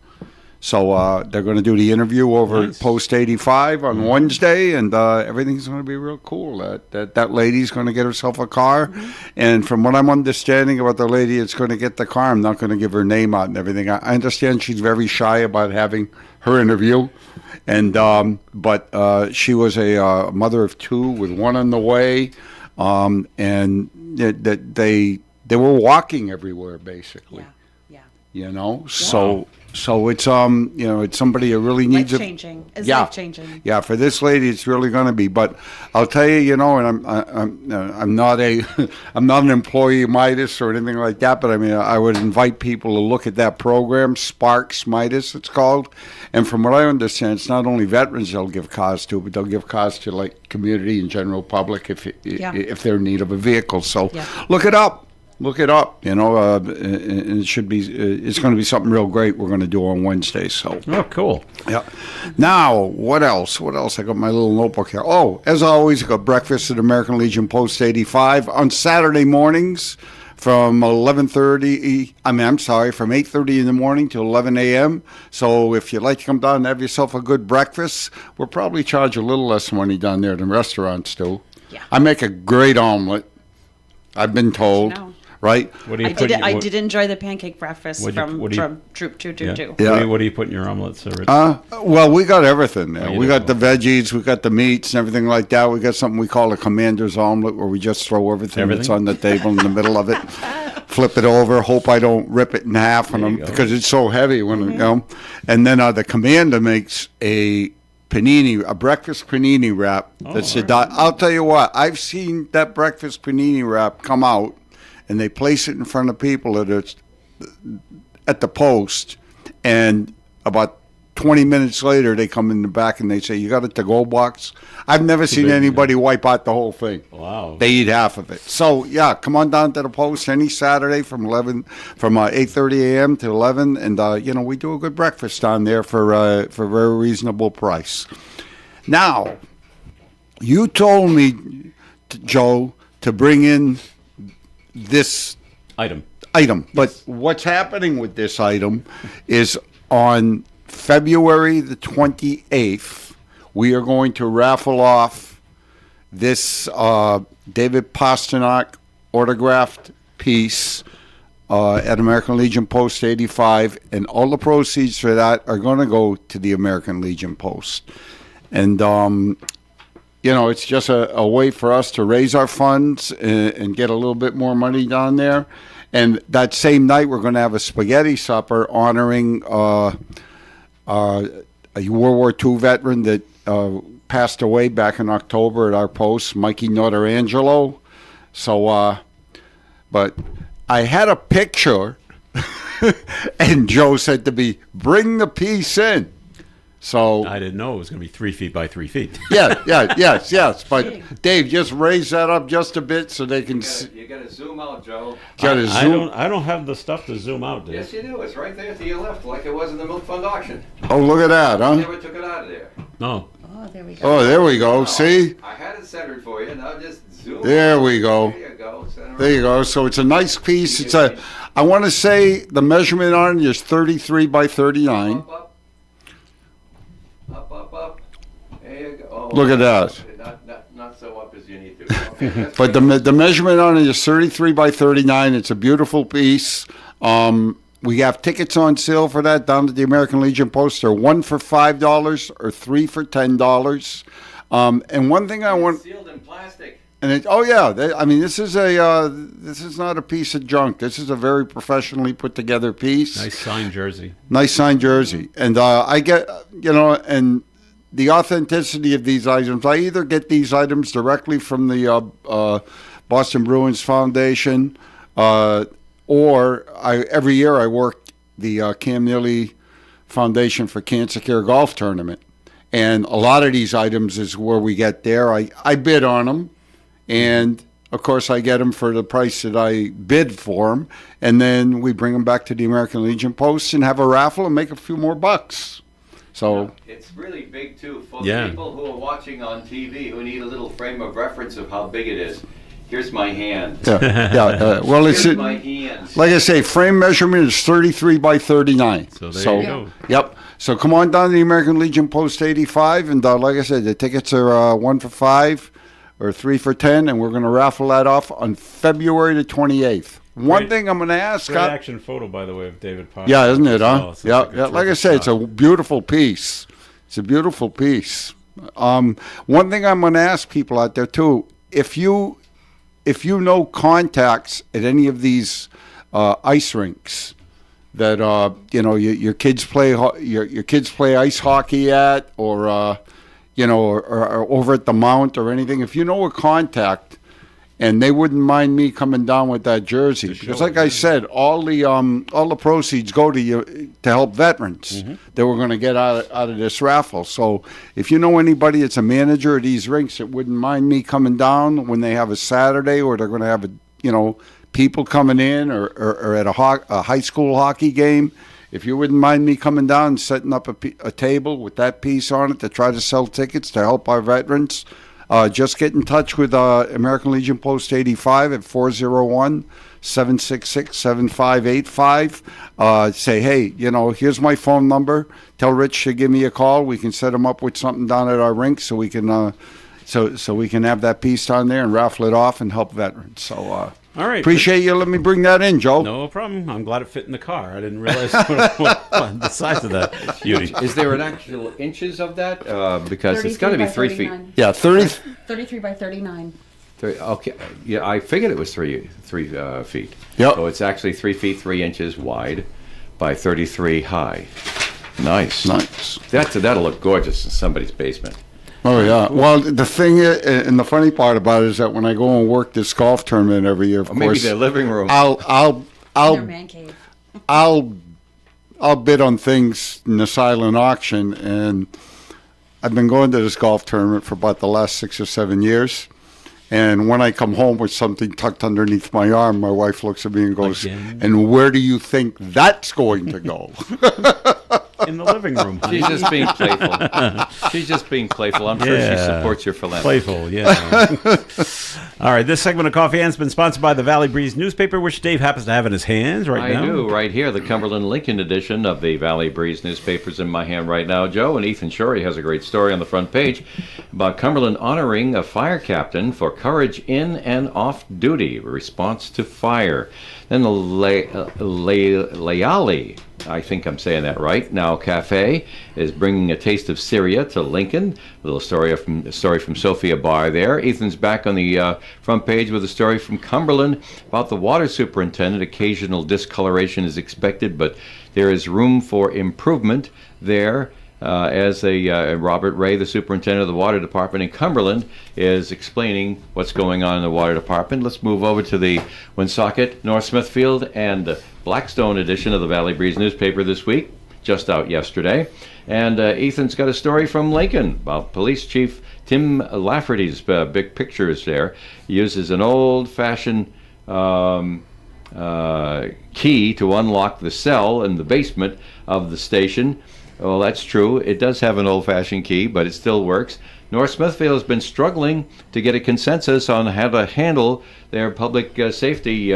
So they're going to do the interview over at Post 85 on Wednesday, and everything's going to be real cool. That lady's going to get herself a car, and from what I'm understanding about the lady that's going to get the car, I'm not going to give her name out and everything. I understand she's very shy about having her interview, and but she was a mother of 2 with 1 on the way, and they were walking everywhere basically. Yeah. So it's it's somebody who really needs life-changing. Life-changing. Yeah, for this lady, it's really going to be. But I'll tell you, and I'm not an employee of Midas or anything like that. But I mean, I would invite people to look at that program, Sparks Midas, it's called. And from what I understand, it's not only veterans they'll give cars to, but they'll give cars to like community and general public if they're in need of a vehicle. So look it up. Look it up, and it should be. It's going to be something real great. We're going to do on Wednesday. So. Oh, cool. Yeah. Now, what else? I got my little notebook here. Oh, as always, I got breakfast at American Legion Post 85 on Saturday mornings from 11:30. From 8:30 in the morning to 11 a.m. So if you'd like to come down and have yourself a good breakfast, we'll probably charge a little less money down there than restaurants do. Yeah. I make a great omelet. I've been told. Right? I did enjoy the pancake breakfast from Troop 222. Yeah. What do you put in your omelets, Rich? Well, we got everything there. We got the veggies, we got the meats and everything like that. We got something we call a commander's omelet where we just throw everything? That's on the table in the middle of it. flip it over. Hope I don't rip it in half There you go. because it's so heavy when you know. And then the commander makes a breakfast panini wrap. That's all right. I'll tell you what, I've seen that breakfast panini wrap come out, and they place it in front of people at the post, and about 20 minutes later, they come in the back and they say, "You got a to-go box?" I've never seen big, anybody wipe out the whole thing. Wow. They eat half of it. So yeah, come on down to the post any Saturday from 8:30 a.m. to 11, and we do a good breakfast down there for a very reasonable price. Now, you told me, Joe, to bring in this Item. but what's happening with this item is on February the 28th, we are going to raffle off this David Pasternak autographed piece at American Legion Post 85, and all the proceeds for that are going to go to the American Legion Post. And, it's just a way for us to raise our funds and get a little bit more money down there. And that same night, we're going to have a spaghetti supper honoring a World War II veteran that passed away back in October at our post, Mikey Notarangelo. So, but I had a picture, and Joe said to me, "Bring the piece in." So I didn't know it was going to be 3 feet by 3 feet. yes. But Dave, just raise that up just a bit so they can see. You got to zoom out, Joe. I don't have the stuff to zoom out, Dave. Yes, you do. It's right there to your left, like it was in the milk fund auction. Oh, look at that, huh? Never took it out of there. No. Oh, there we go. Oh, there we go. See? I had it centered for you. Now just zoom. There we go. There you go. Center There you go. So it's a nice piece. I want to say the measurement on it is 33 by 39. Up. There you go. Oh, Look at that. Not so up as you need to. Okay, that's But the measurement on it is 33 by 39. It's a beautiful piece. We have tickets on sale for that down at the American Legion Post. They're 1 for $5 or 3 for $10. And one thing I want, sealed in plastic. and this is not a piece of junk. This is a very professionally put together piece. Nice signed jersey. Nice signed jersey. And I get, and the authenticity of these items, I either get these items directly from the Boston Bruins Foundation, or every year I work the Cam Neely Foundation for Cancer Care Golf Tournament. And a lot of these items is where we get there. I bid on them, and of course I get them for the price that I bid for them, and then we bring them back to the American Legion Post and have a raffle and make a few more bucks. So It's really big too. For Yeah. the people who are watching on TV who need a little frame of reference of how big it is, here's my hand. well, it's Here's my hand. like I say, frame measurement is 33 by 39. So there you go. Yep. So come on down to the American Legion Post 85, and like I said, the tickets are 1 for $5 or 3 for $10, and we're going to raffle that off on February the 28th. One Great. thing I'm going to ask, Great action photo, by the way, of David Potter. yeah, isn't it, huh? Oh, it's like a Like I terrific say, it's a shot. beautiful piece. It's a beautiful piece. One thing I'm going to ask people out there too, if you know contacts at any of these ice rinks that your kids play your kids play ice hockey at, or or over at the Mount or anything, if you know a contact, and they wouldn't mind me coming down with that jersey, because like I said, all the proceeds go to you to help veterans that we're going to get out of this raffle. So if you know anybody that's a manager at these rinks that wouldn't mind me coming down when they have a Saturday, or they're going to have people coming in, or at a high school hockey game, if you wouldn't mind me coming down and setting up a table with that piece on it to try to sell tickets to help our veterans, just get in touch with American Legion Post 85 at 401-766-7585. Say, hey, here's my phone number. Tell Rich to give me a call. We can set him up with something down at our rink so we can so we can have that piece down there and raffle it off and help veterans. So All right. appreciate you letting me bring that in, Joe. No problem. I'm glad it fit in the car. I didn't realize what the size of that beauty. Is there an actual inches of that? Because it's got to be 3 feet. Yeah, 33 by 39. Okay, yeah, I figured it was three feet. Yep. So it's actually 3 feet 3 inches wide by 33 high. Nice. Nice. That'll look gorgeous in somebody's basement. Oh yeah. Well, the thing is, and the funny part about it is that when I go and work this golf tournament every year, of Or maybe course, their living room. Their man cave. I'll bid on things in the silent auction, and I've been going to this golf tournament for about the last 6 or 7 years. And when I come home with something tucked underneath my arm, my wife looks at me and goes, Again? "And where do you think that's going to go?" In the living room. She's just being playful. She's just being playful. I'm sure she Yeah. supports your philanthropy. Playful, yeah. All right, this segment of Coffee Hand's been sponsored by the Valley Breeze newspaper, which Dave happens to have in his hands right now. I do, right here, the Cumberland Lincoln edition of the Valley Breeze newspapers in my hand right now, Joe. And Ethan Shorey has a great story on the front page about Cumberland honoring a fire captain for courage in and off duty, response to fire. Then the Layali, I think I'm saying that right, now Cafe, is bringing a taste of Syria to Lincoln. A little story from Sophia Barr there. Ethan's back on the front page with a story from Cumberland about the water superintendent. Occasional discoloration is expected, but there is room for improvement there. As Robert Ray, the superintendent of the water department in Cumberland, is explaining what's going on in the water department. Let's move over to the Woonsocket, North Smithfield, and Blackstone edition of the Valley Breeze newspaper this week, just out yesterday. And Ethan's got a story from Lincoln about Police Chief Tim Lafferty's big pictures there. He uses an old-fashioned key to unlock the cell in the basement of the station. Well, that's true. It does have an old-fashioned key, but it still works. North Smithfield has been struggling to get a consensus on how to handle their public safety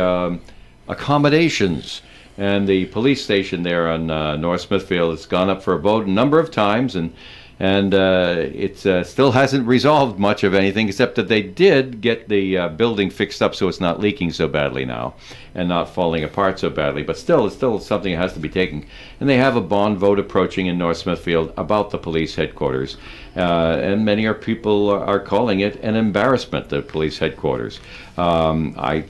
accommodations. And the police station there on North Smithfield has gone up for a vote a number of times, and it still hasn't resolved much of anything, except that they did get the building fixed up so it's not leaking so badly now and not falling apart so badly. But still, it's still something that has to be taken. And they have a bond vote approaching in North Smithfield about the police headquarters. And many people are calling it an embarrassment, the police headquarters. I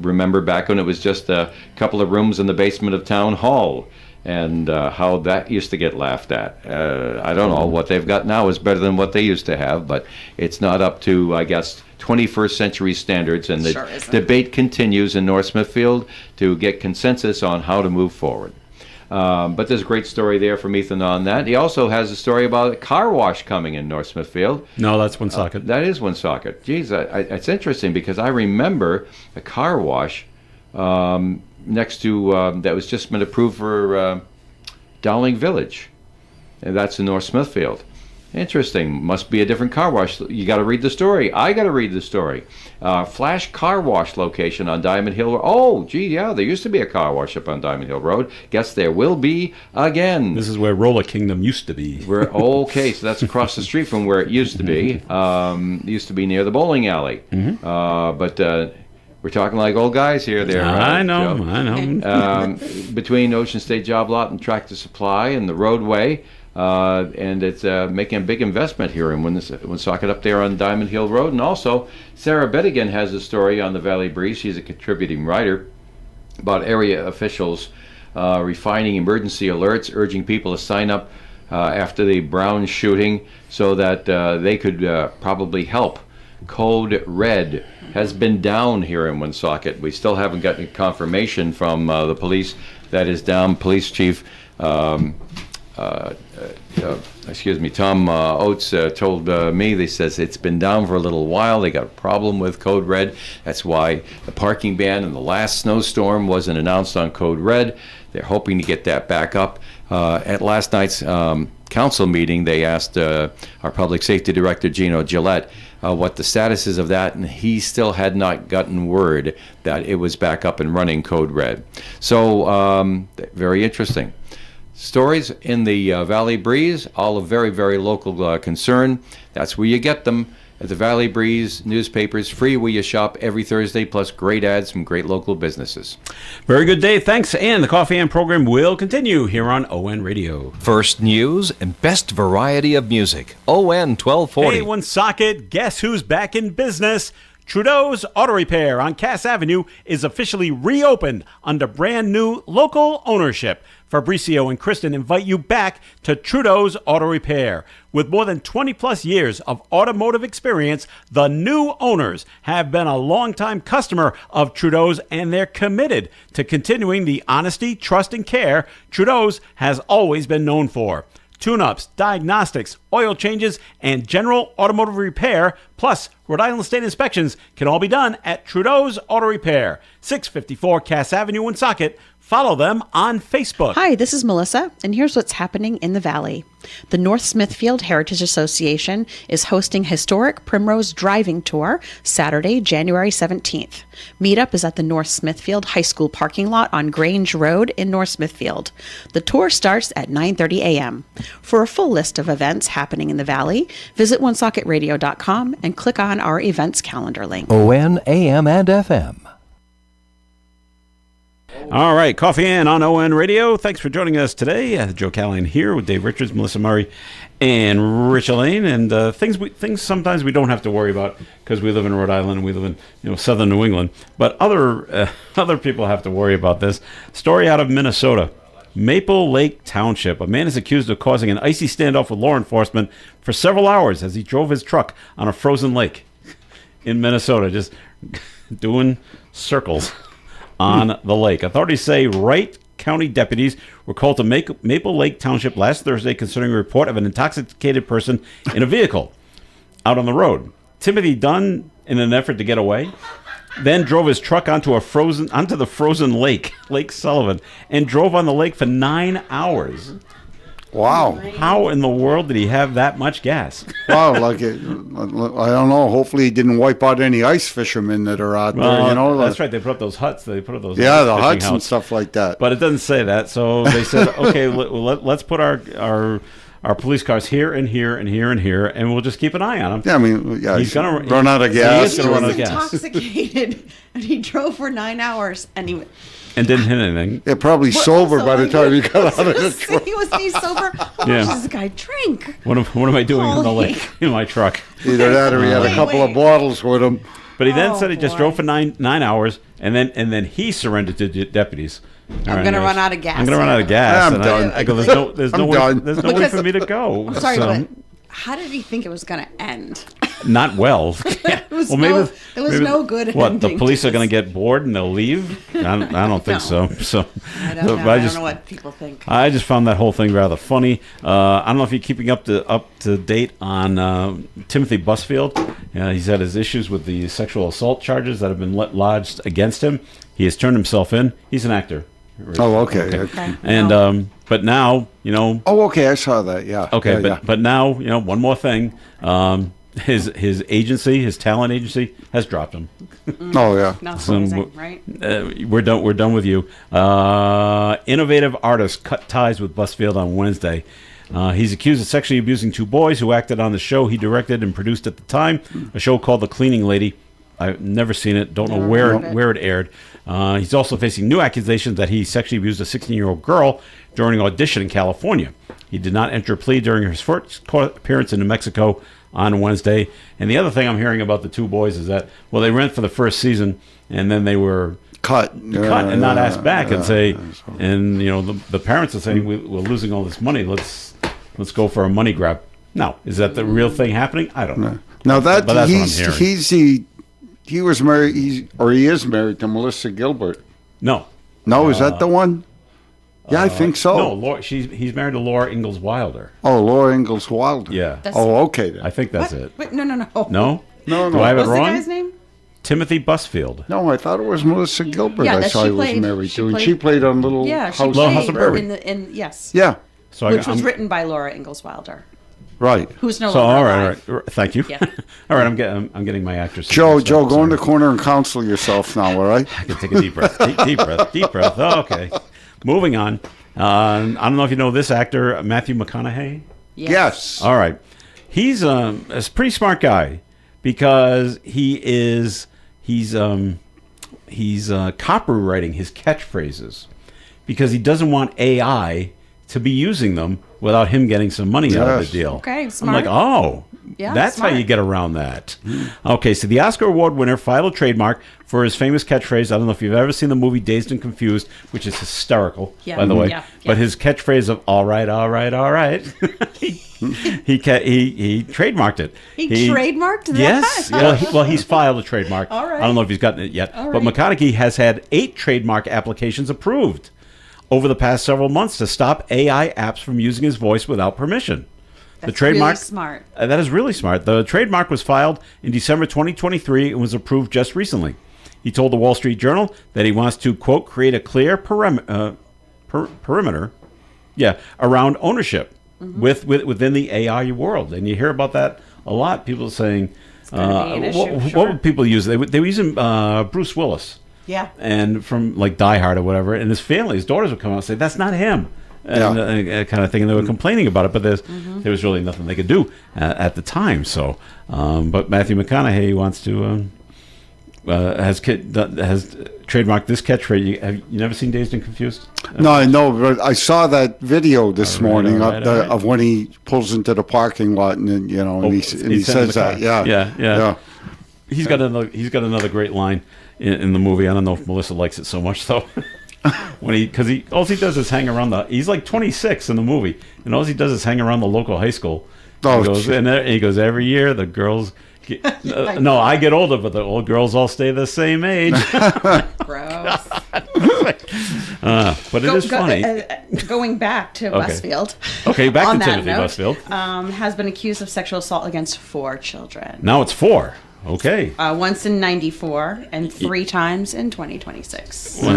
remember back when it was just a couple of rooms in the basement of Town Hall, and how that used to get laughed at. I don't know, what they've got now is better than what they used to have, but it's not up to, I guess, 21st century standards, and the Sure isn't. debate continues in North Smithfield to get consensus on how to move forward. But there's a great story there from Ethan on that. He also has a story about a car wash coming in North Smithfield. No, that's Woonsocket. That is Woonsocket. Geez, it's interesting because I remember a car wash next to that was just been approved for Dowling Village, and that's in North Smithfield. Interesting. Must be a different car wash. You got to read the story. I got to read the story. Flash car wash location on Diamond Hill. Oh, gee, yeah, there used to be a car wash up on Diamond Hill Road. Guess there will be again. This is where Roller Kingdom used to be. Okay, so that's across the street from where it used to be. It used to be near the bowling alley. But we're talking like old guys here. There, I know, Joe. I know. Between Ocean State Job Lot and Tractor Supply and the roadway. And it's making a big investment here in Woonsocket up there on Diamond Hill Road. And also, Sarah Bettigan has a story on the Valley Breeze. She's a contributing writer about area officials refining emergency alerts, urging people to sign up after the Brown shooting so that they could probably help. Code Red has been down here in Woonsocket. We still haven't gotten confirmation from the police that is down. Police Chief Tom Oates told me, they says it's been down for a little while. They got a problem with Code Red. That's why the parking ban in the last snowstorm wasn't announced on Code Red. They're hoping to get that back up. At last night's council meeting, they asked our public safety director, Gino Gillette, what the status is of that, and he still had not gotten word that it was back up and running Code Red. So very interesting. Stories in the Valley Breeze, all of very, very local concern. That's where you get them, at the Valley Breeze newspapers, free where you shop every Thursday, plus great ads from great local businesses. Very good, Dave. Thanks. And the Coffee and program will continue here on ON Radio. First news and best variety of music. ON 1240. Hey, Woonsocket, guess who's back in business? Trudeau's Auto Repair on Cass Avenue is officially reopened under brand new local ownership. Fabricio and Kristen invite you back to Trudeau's Auto Repair. With more than 20 plus years of automotive experience, the new owners have been a longtime customer of Trudeau's, and they're committed to continuing the honesty, trust, and care Trudeau's has always been known for. Tune-ups, diagnostics, oil changes, and general automotive repair, plus Rhode Island State inspections can all be done at Trudeau's Auto Repair, 654 Cass Avenue, Woonsocket. Follow them on Facebook. Hi, this is Melissa, and here's what's happening in the Valley. The North Smithfield Heritage Association is hosting Historic Primrose Driving Tour Saturday, January 17th. Meetup is at the North Smithfield High School parking lot on Grange Road in North Smithfield. The tour starts at 9:30 a.m. For a full list of events happening in the Valley, visit OneSocketRadio.com and click on our events calendar link. WOON AM and FM. All right, Coffee In on ON Radio. Thanks for joining us today. Joe Callahan here with Dave Richards, Melissa Murray, and Rich Elaine. And things sometimes we don't have to worry about because we live in Rhode Island and we live in southern New England. But other people have to worry about this. Story out of Minnesota. Maple Lake Township. A man is accused of causing an icy standoff with law enforcement for several hours as he drove his truck on a frozen lake in Minnesota, just doing circles on the lake. Authorities say Wright County deputies were called to Maple Lake Township last Thursday concerning a report of an intoxicated person in a vehicle out on the road. Timothy Dunn, in an effort to get away, then drove his truck onto the frozen lake, Lake Sullivan, and drove on the lake for 9 hours. Wow. How in the world did he have that much gas? Wow, I don't know. Hopefully he didn't wipe out any ice fishermen that are out there, you know. That's right. They put up those huts. They put up those Yeah, the fishing huts and stuff like that. But it doesn't say that. So they said, okay, let's put our police cars here and here and here and here, and we'll just keep an eye on him. Yeah, I mean, yeah, he's gonna run out of gas. He is gonna run out of gas. Intoxicated, and he drove for 9 hours, and he didn't hit anything. Yeah, probably sober by the time he got out of the truck. Was he sober? How much does this guy drink? What am I doing in the lake in my truck? Either that or he had a couple of bottles with him. But he then said he just drove for nine hours, and then he surrendered to deputies. I'm going to run out of gas. I'm going to run out of gas. I'm done. I go, there's no way for me to go. Sorry, so, but how did he think it was going to end? Not well. There was no good What, ending. the police are going to get bored and they'll leave? I don't think so. So I don't know. I don't know what people think. I just found that whole thing rather funny. I don't know if you're keeping up to date on Timothy Busfield. He's had his issues with the sexual assault charges that have been lodged against him. He has turned himself in. He's an actor. Oh, okay. And but now, Oh, okay. I saw that. Yeah. Okay, Yeah, but now, one more thing. His agency, his talent agency, has dropped him. Oh, yeah. Not surprising, right? We're done with you. Innovative artist cut ties with Busfield on Wednesday. He's accused of sexually abusing two boys who acted on the show he directed and produced at the time, a show called The Cleaning Lady. I've never seen it. Don't know where it aired. He's also facing new accusations that he sexually abused a 16-year-old girl during an audition in California. He did not enter a plea during his first court appearance in New Mexico on Wednesday. And the other thing I'm hearing about the two boys is that, well, they ran for the first season, and then they were cut and not asked back and say, and the parents are saying, we're losing all this money. Let's go for a money grab. Now, is that the real thing happening? I don't know. Now but that's what I'm hearing. He was married, he is married to Melissa Gilbert. No, is that the one? Yeah, I think so. No, he's married to Laura Ingalls Wilder. Oh, Laura Ingalls Wilder. Yeah. Okay then. I think that's it. Wait, no. No? No. Do I have it wrong? What's the guy's name? Timothy Busfield. No, I thought it was Melissa Gilbert. Yeah, I that saw she he was played- married she to, and played- she played on Little Yeah, she House Little of House of Prairie. Prairie. yes. Yeah, So Which was written by Laura Ingalls Wilder, right. who's no So longer all alive. right. Thank you. Yeah. All right, I'm getting my actors. Joe, go in the corner and counsel yourself now, all right? I can take a deep breath. Deep breath. Oh, okay. Moving on. I don't know if you know this actor, Matthew McConaughey. Yes. All right. He's a pretty smart guy because he's copywriting his catchphrases because he doesn't want AI to be using them without him getting some money out of the deal. Okay, I'm smart. like, oh, Yeah, That's smart. how you get around that. Okay, so the Oscar Award winner filed a trademark for his famous catchphrase. I don't know if you've ever seen the movie Dazed and Confused, which is hysterical, Yeah. by the way. Yeah, yeah. But his catchphrase of "all right, all right, all right," he trademarked it. He trademarked that? Yes. Well, he's filed a trademark. All right. I don't know if he's gotten it yet. All But right. McConaughey has had 8 trademark applications approved over the past several months to stop AI apps from using his voice without permission. That's the trademark, really smart. That is really smart. The trademark was filed in December 2023 and was approved just recently. He told the Wall Street Journal that he wants to, quote, create a clear perimeter around ownership within the AI world. And you hear about that a lot. People saying, gonna be an issue, what sure. would people use? They were using Bruce Willis. Yeah. And from like Die Hard or whatever. And his family, his daughters would come out and say, that's not him. And kind of thing. And they were complaining about it, but there was really nothing they could do at the time. So, but Matthew McConaughey wants to has trademarked this catchphrase. Have you never seen Dazed and Confused? No, but I saw that video this morning all right. of when he pulls into the parking lot and then, and he sent in says the car. that. Yeah. He's got another great line in the movie. I don't know if Melissa likes it so much though. Because all he does is hang around he's like 26 in the movie, and all he does is hang around the local high school. Oh, he goes every year the girls. No, I get older, but the old girls all stay the same age. Gross. But it is funny. Going back to Westfield. Okay, back on to that Timothy note, Westfield. has been accused of sexual assault against 4 children. Now it's 4. Okay. Once in 94 and 3 times in 2026. Where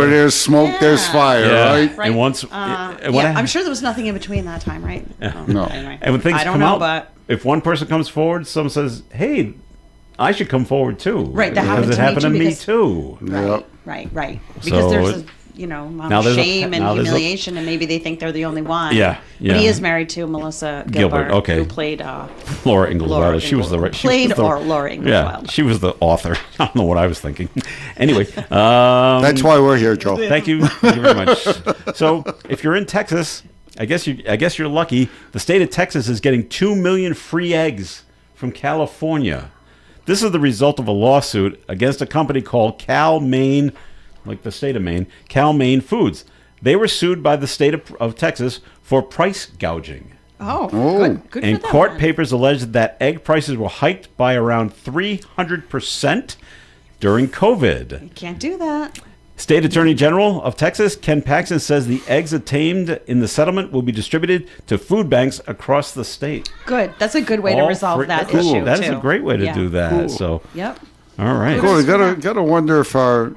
there's smoke, there's fire, right? And once, I'm sure there was nothing in between that time, right? Oh, No. Anyway. and when things I don't come know, out, but if one person comes forward, someone says, "Hey, I should come forward too." Right, that because happened it to me happened too, to me because- too. right. Because So there's it- a amount now of there's a- shame and now there's a- humiliation, and maybe they think they're the only one. Yeah, But he yeah. is married to Melissa Gilbert, Gilbert, okay. who played Laura Ingalls Laura Wilder. She was the Ingalls. she was Played the- or Laura Ingalls Yeah, Wilder. she was the author. I don't know what I was thinking. Anyway, That's why we're here, Joe. Thank you very much. So, if you're in Texas, I guess you're lucky. The state of Texas is getting 2 million free eggs from California. This is the result of a lawsuit against a company called Cal Maine, like the state of Maine, Cal Maine Foods. They were sued by the state of Texas for price gouging. Oh, good And for them. court papers alleged that egg prices were hiked by around 300% during COVID. You can't do that. State Attorney General of Texas, Ken Paxton, says the eggs obtained in the settlement will be distributed to food banks across the state. Good. That's a good way to All resolve free- that Cool. issue. That is too. a great way to Yeah. do that. Cool. So, Yep. all right. Cool. You gotta wonder if the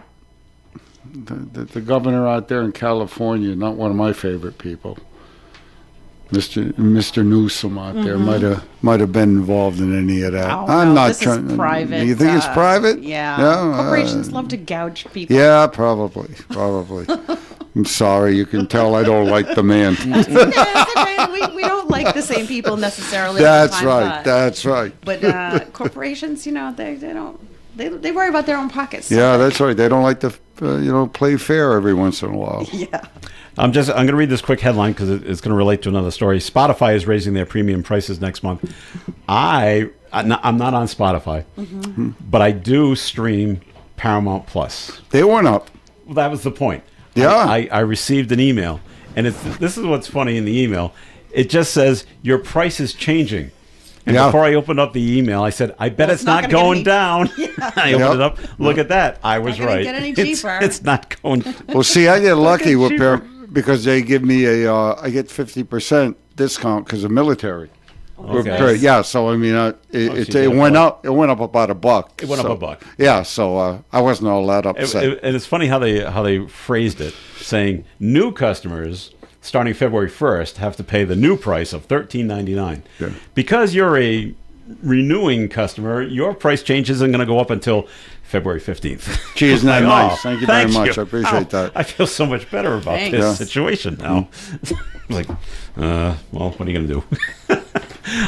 governor out there in California, not one of my favorite people, Mr. Newsom out there, might have been involved in any of that. Oh, I'm no, not this trying. is private. You think it's private? Yeah. Corporations love to gouge people. Yeah, probably. I'm sorry. You can tell I don't like the man. It's okay. We don't like the same people necessarily. That's sometimes, right. That's right. But corporations, they don't. They worry about their own pockets. Yeah, that's right. They don't like to, play fair every once in a while. Yeah. I'm going to read this quick headline because it's going to relate to another story. Spotify is raising their premium prices next month. I'm not on Spotify, but I do stream Paramount Plus. They went up. Well, that was the point. Yeah. I received an email, and this is what's funny in the email. It just says, your price is changing. And Yeah. before I opened up the email, I said, I bet Well, it's it's not not gonna going get down. I opened it up. Look at that. I was gonna right. get any It's- cheaper. It's not going. Well, see, I get lucky with cheaper. because they give me I get 50% discount because of military. Okay. Yeah, so I mean, you get it a went buck. up. It went up about $1. It went up So, $1. Yeah, so I wasn't all that upset. And it's funny how they phrased it, saying new customers starting February 1st have to pay the new price of $13.99. Yeah. Because you're a renewing customer, your price change isn't going to go up until February 15th. Gee, isn't that Like, nice? oh, Thank you very much. I appreciate that. I feel so much better about Thanks. this Yeah. situation now. Like, well, what are you going to do?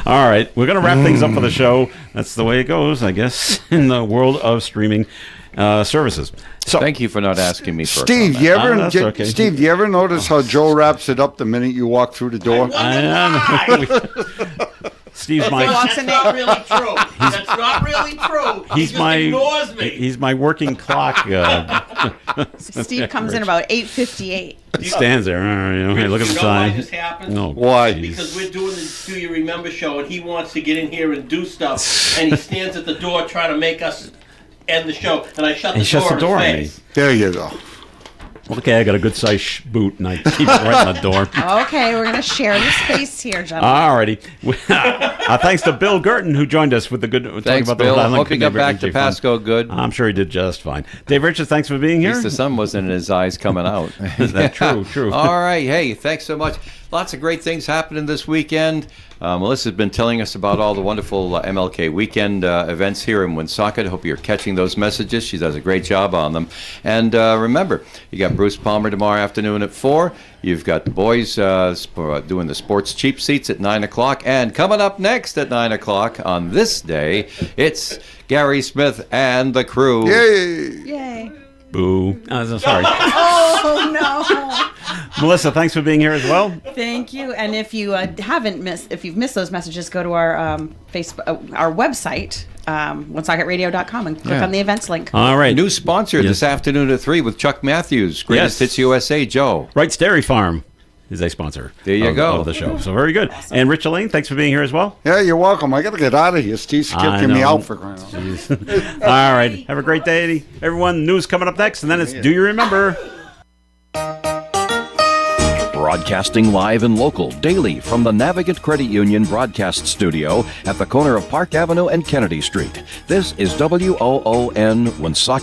All right, we're going to wrap things up for the show. That's the way it goes, I guess, in the world of streaming services. So, Thank you for not asking me for a Steve, comment. you ever that's okay. Steve, do you ever notice how Joe wraps it up the minute you walk through the door? Steve's my walks in That's not really true. That's not really true. He he's just my ignores me. he's my working clock. Steve comes in about 8:58. Stands there. Hey, look at the You know why sign. this happened? No, Why? geez. Because we're doing the Do You Remember show, and he wants to get in here and do stuff, and he stands at the door trying to make us end the show, and I shut the He shuts the door in on his me. face. There you go. Okay, I got a good size boot, and I keep it right on the door. Okay, we're gonna share the space here, gentlemen. Alrighty. Thanks to Bill Girton, who joined us with the good. talking Thanks, about Bill. The Rhode Island Hope you got Good back Neighbor to Energy Fund. Pasco good. I'm sure he did just fine. Dave Richards, thanks for being At here. least the sun wasn't in his eyes coming out. That's true. All right. Hey, thanks so much. Lots of great things happening this weekend. Melissa's been telling us about all the wonderful MLK weekend events here in Woonsocket. Hope you're catching those messages. She does a great job on them. And remember, you got Bruce Palmer tomorrow afternoon at 4. You've got the boys doing the sports cheap seats at 9 o'clock. And coming up next at 9 o'clock on this day, it's Gary Smith and the crew. Yay! Yay! Boo. Oh, sorry. Oh no! Melissa, thanks for being here as well. Thank you. And if you if you've missed those messages, go to our Facebook, our website, woonsocketradio.com, and click on the events link. All right. New sponsor this afternoon at 3 with Chuck Matthews. Greatest Yes. Hits USA, Joe. Wright's Dairy Farm is a sponsor. There you go. Of the show. So very good. And Rich Elaine, thanks for being here as well. Yeah, you're welcome. I got to get out of here. Steve's I kicking me know. out for crying out loud. Jeez. All right. Have a great day, everyone. News coming up next, and then it's Do You Remember? Broadcasting live and local daily from the Navigant Credit Union broadcast studio at the corner of Park Avenue and Kennedy Street. This is WOON Woonsocket.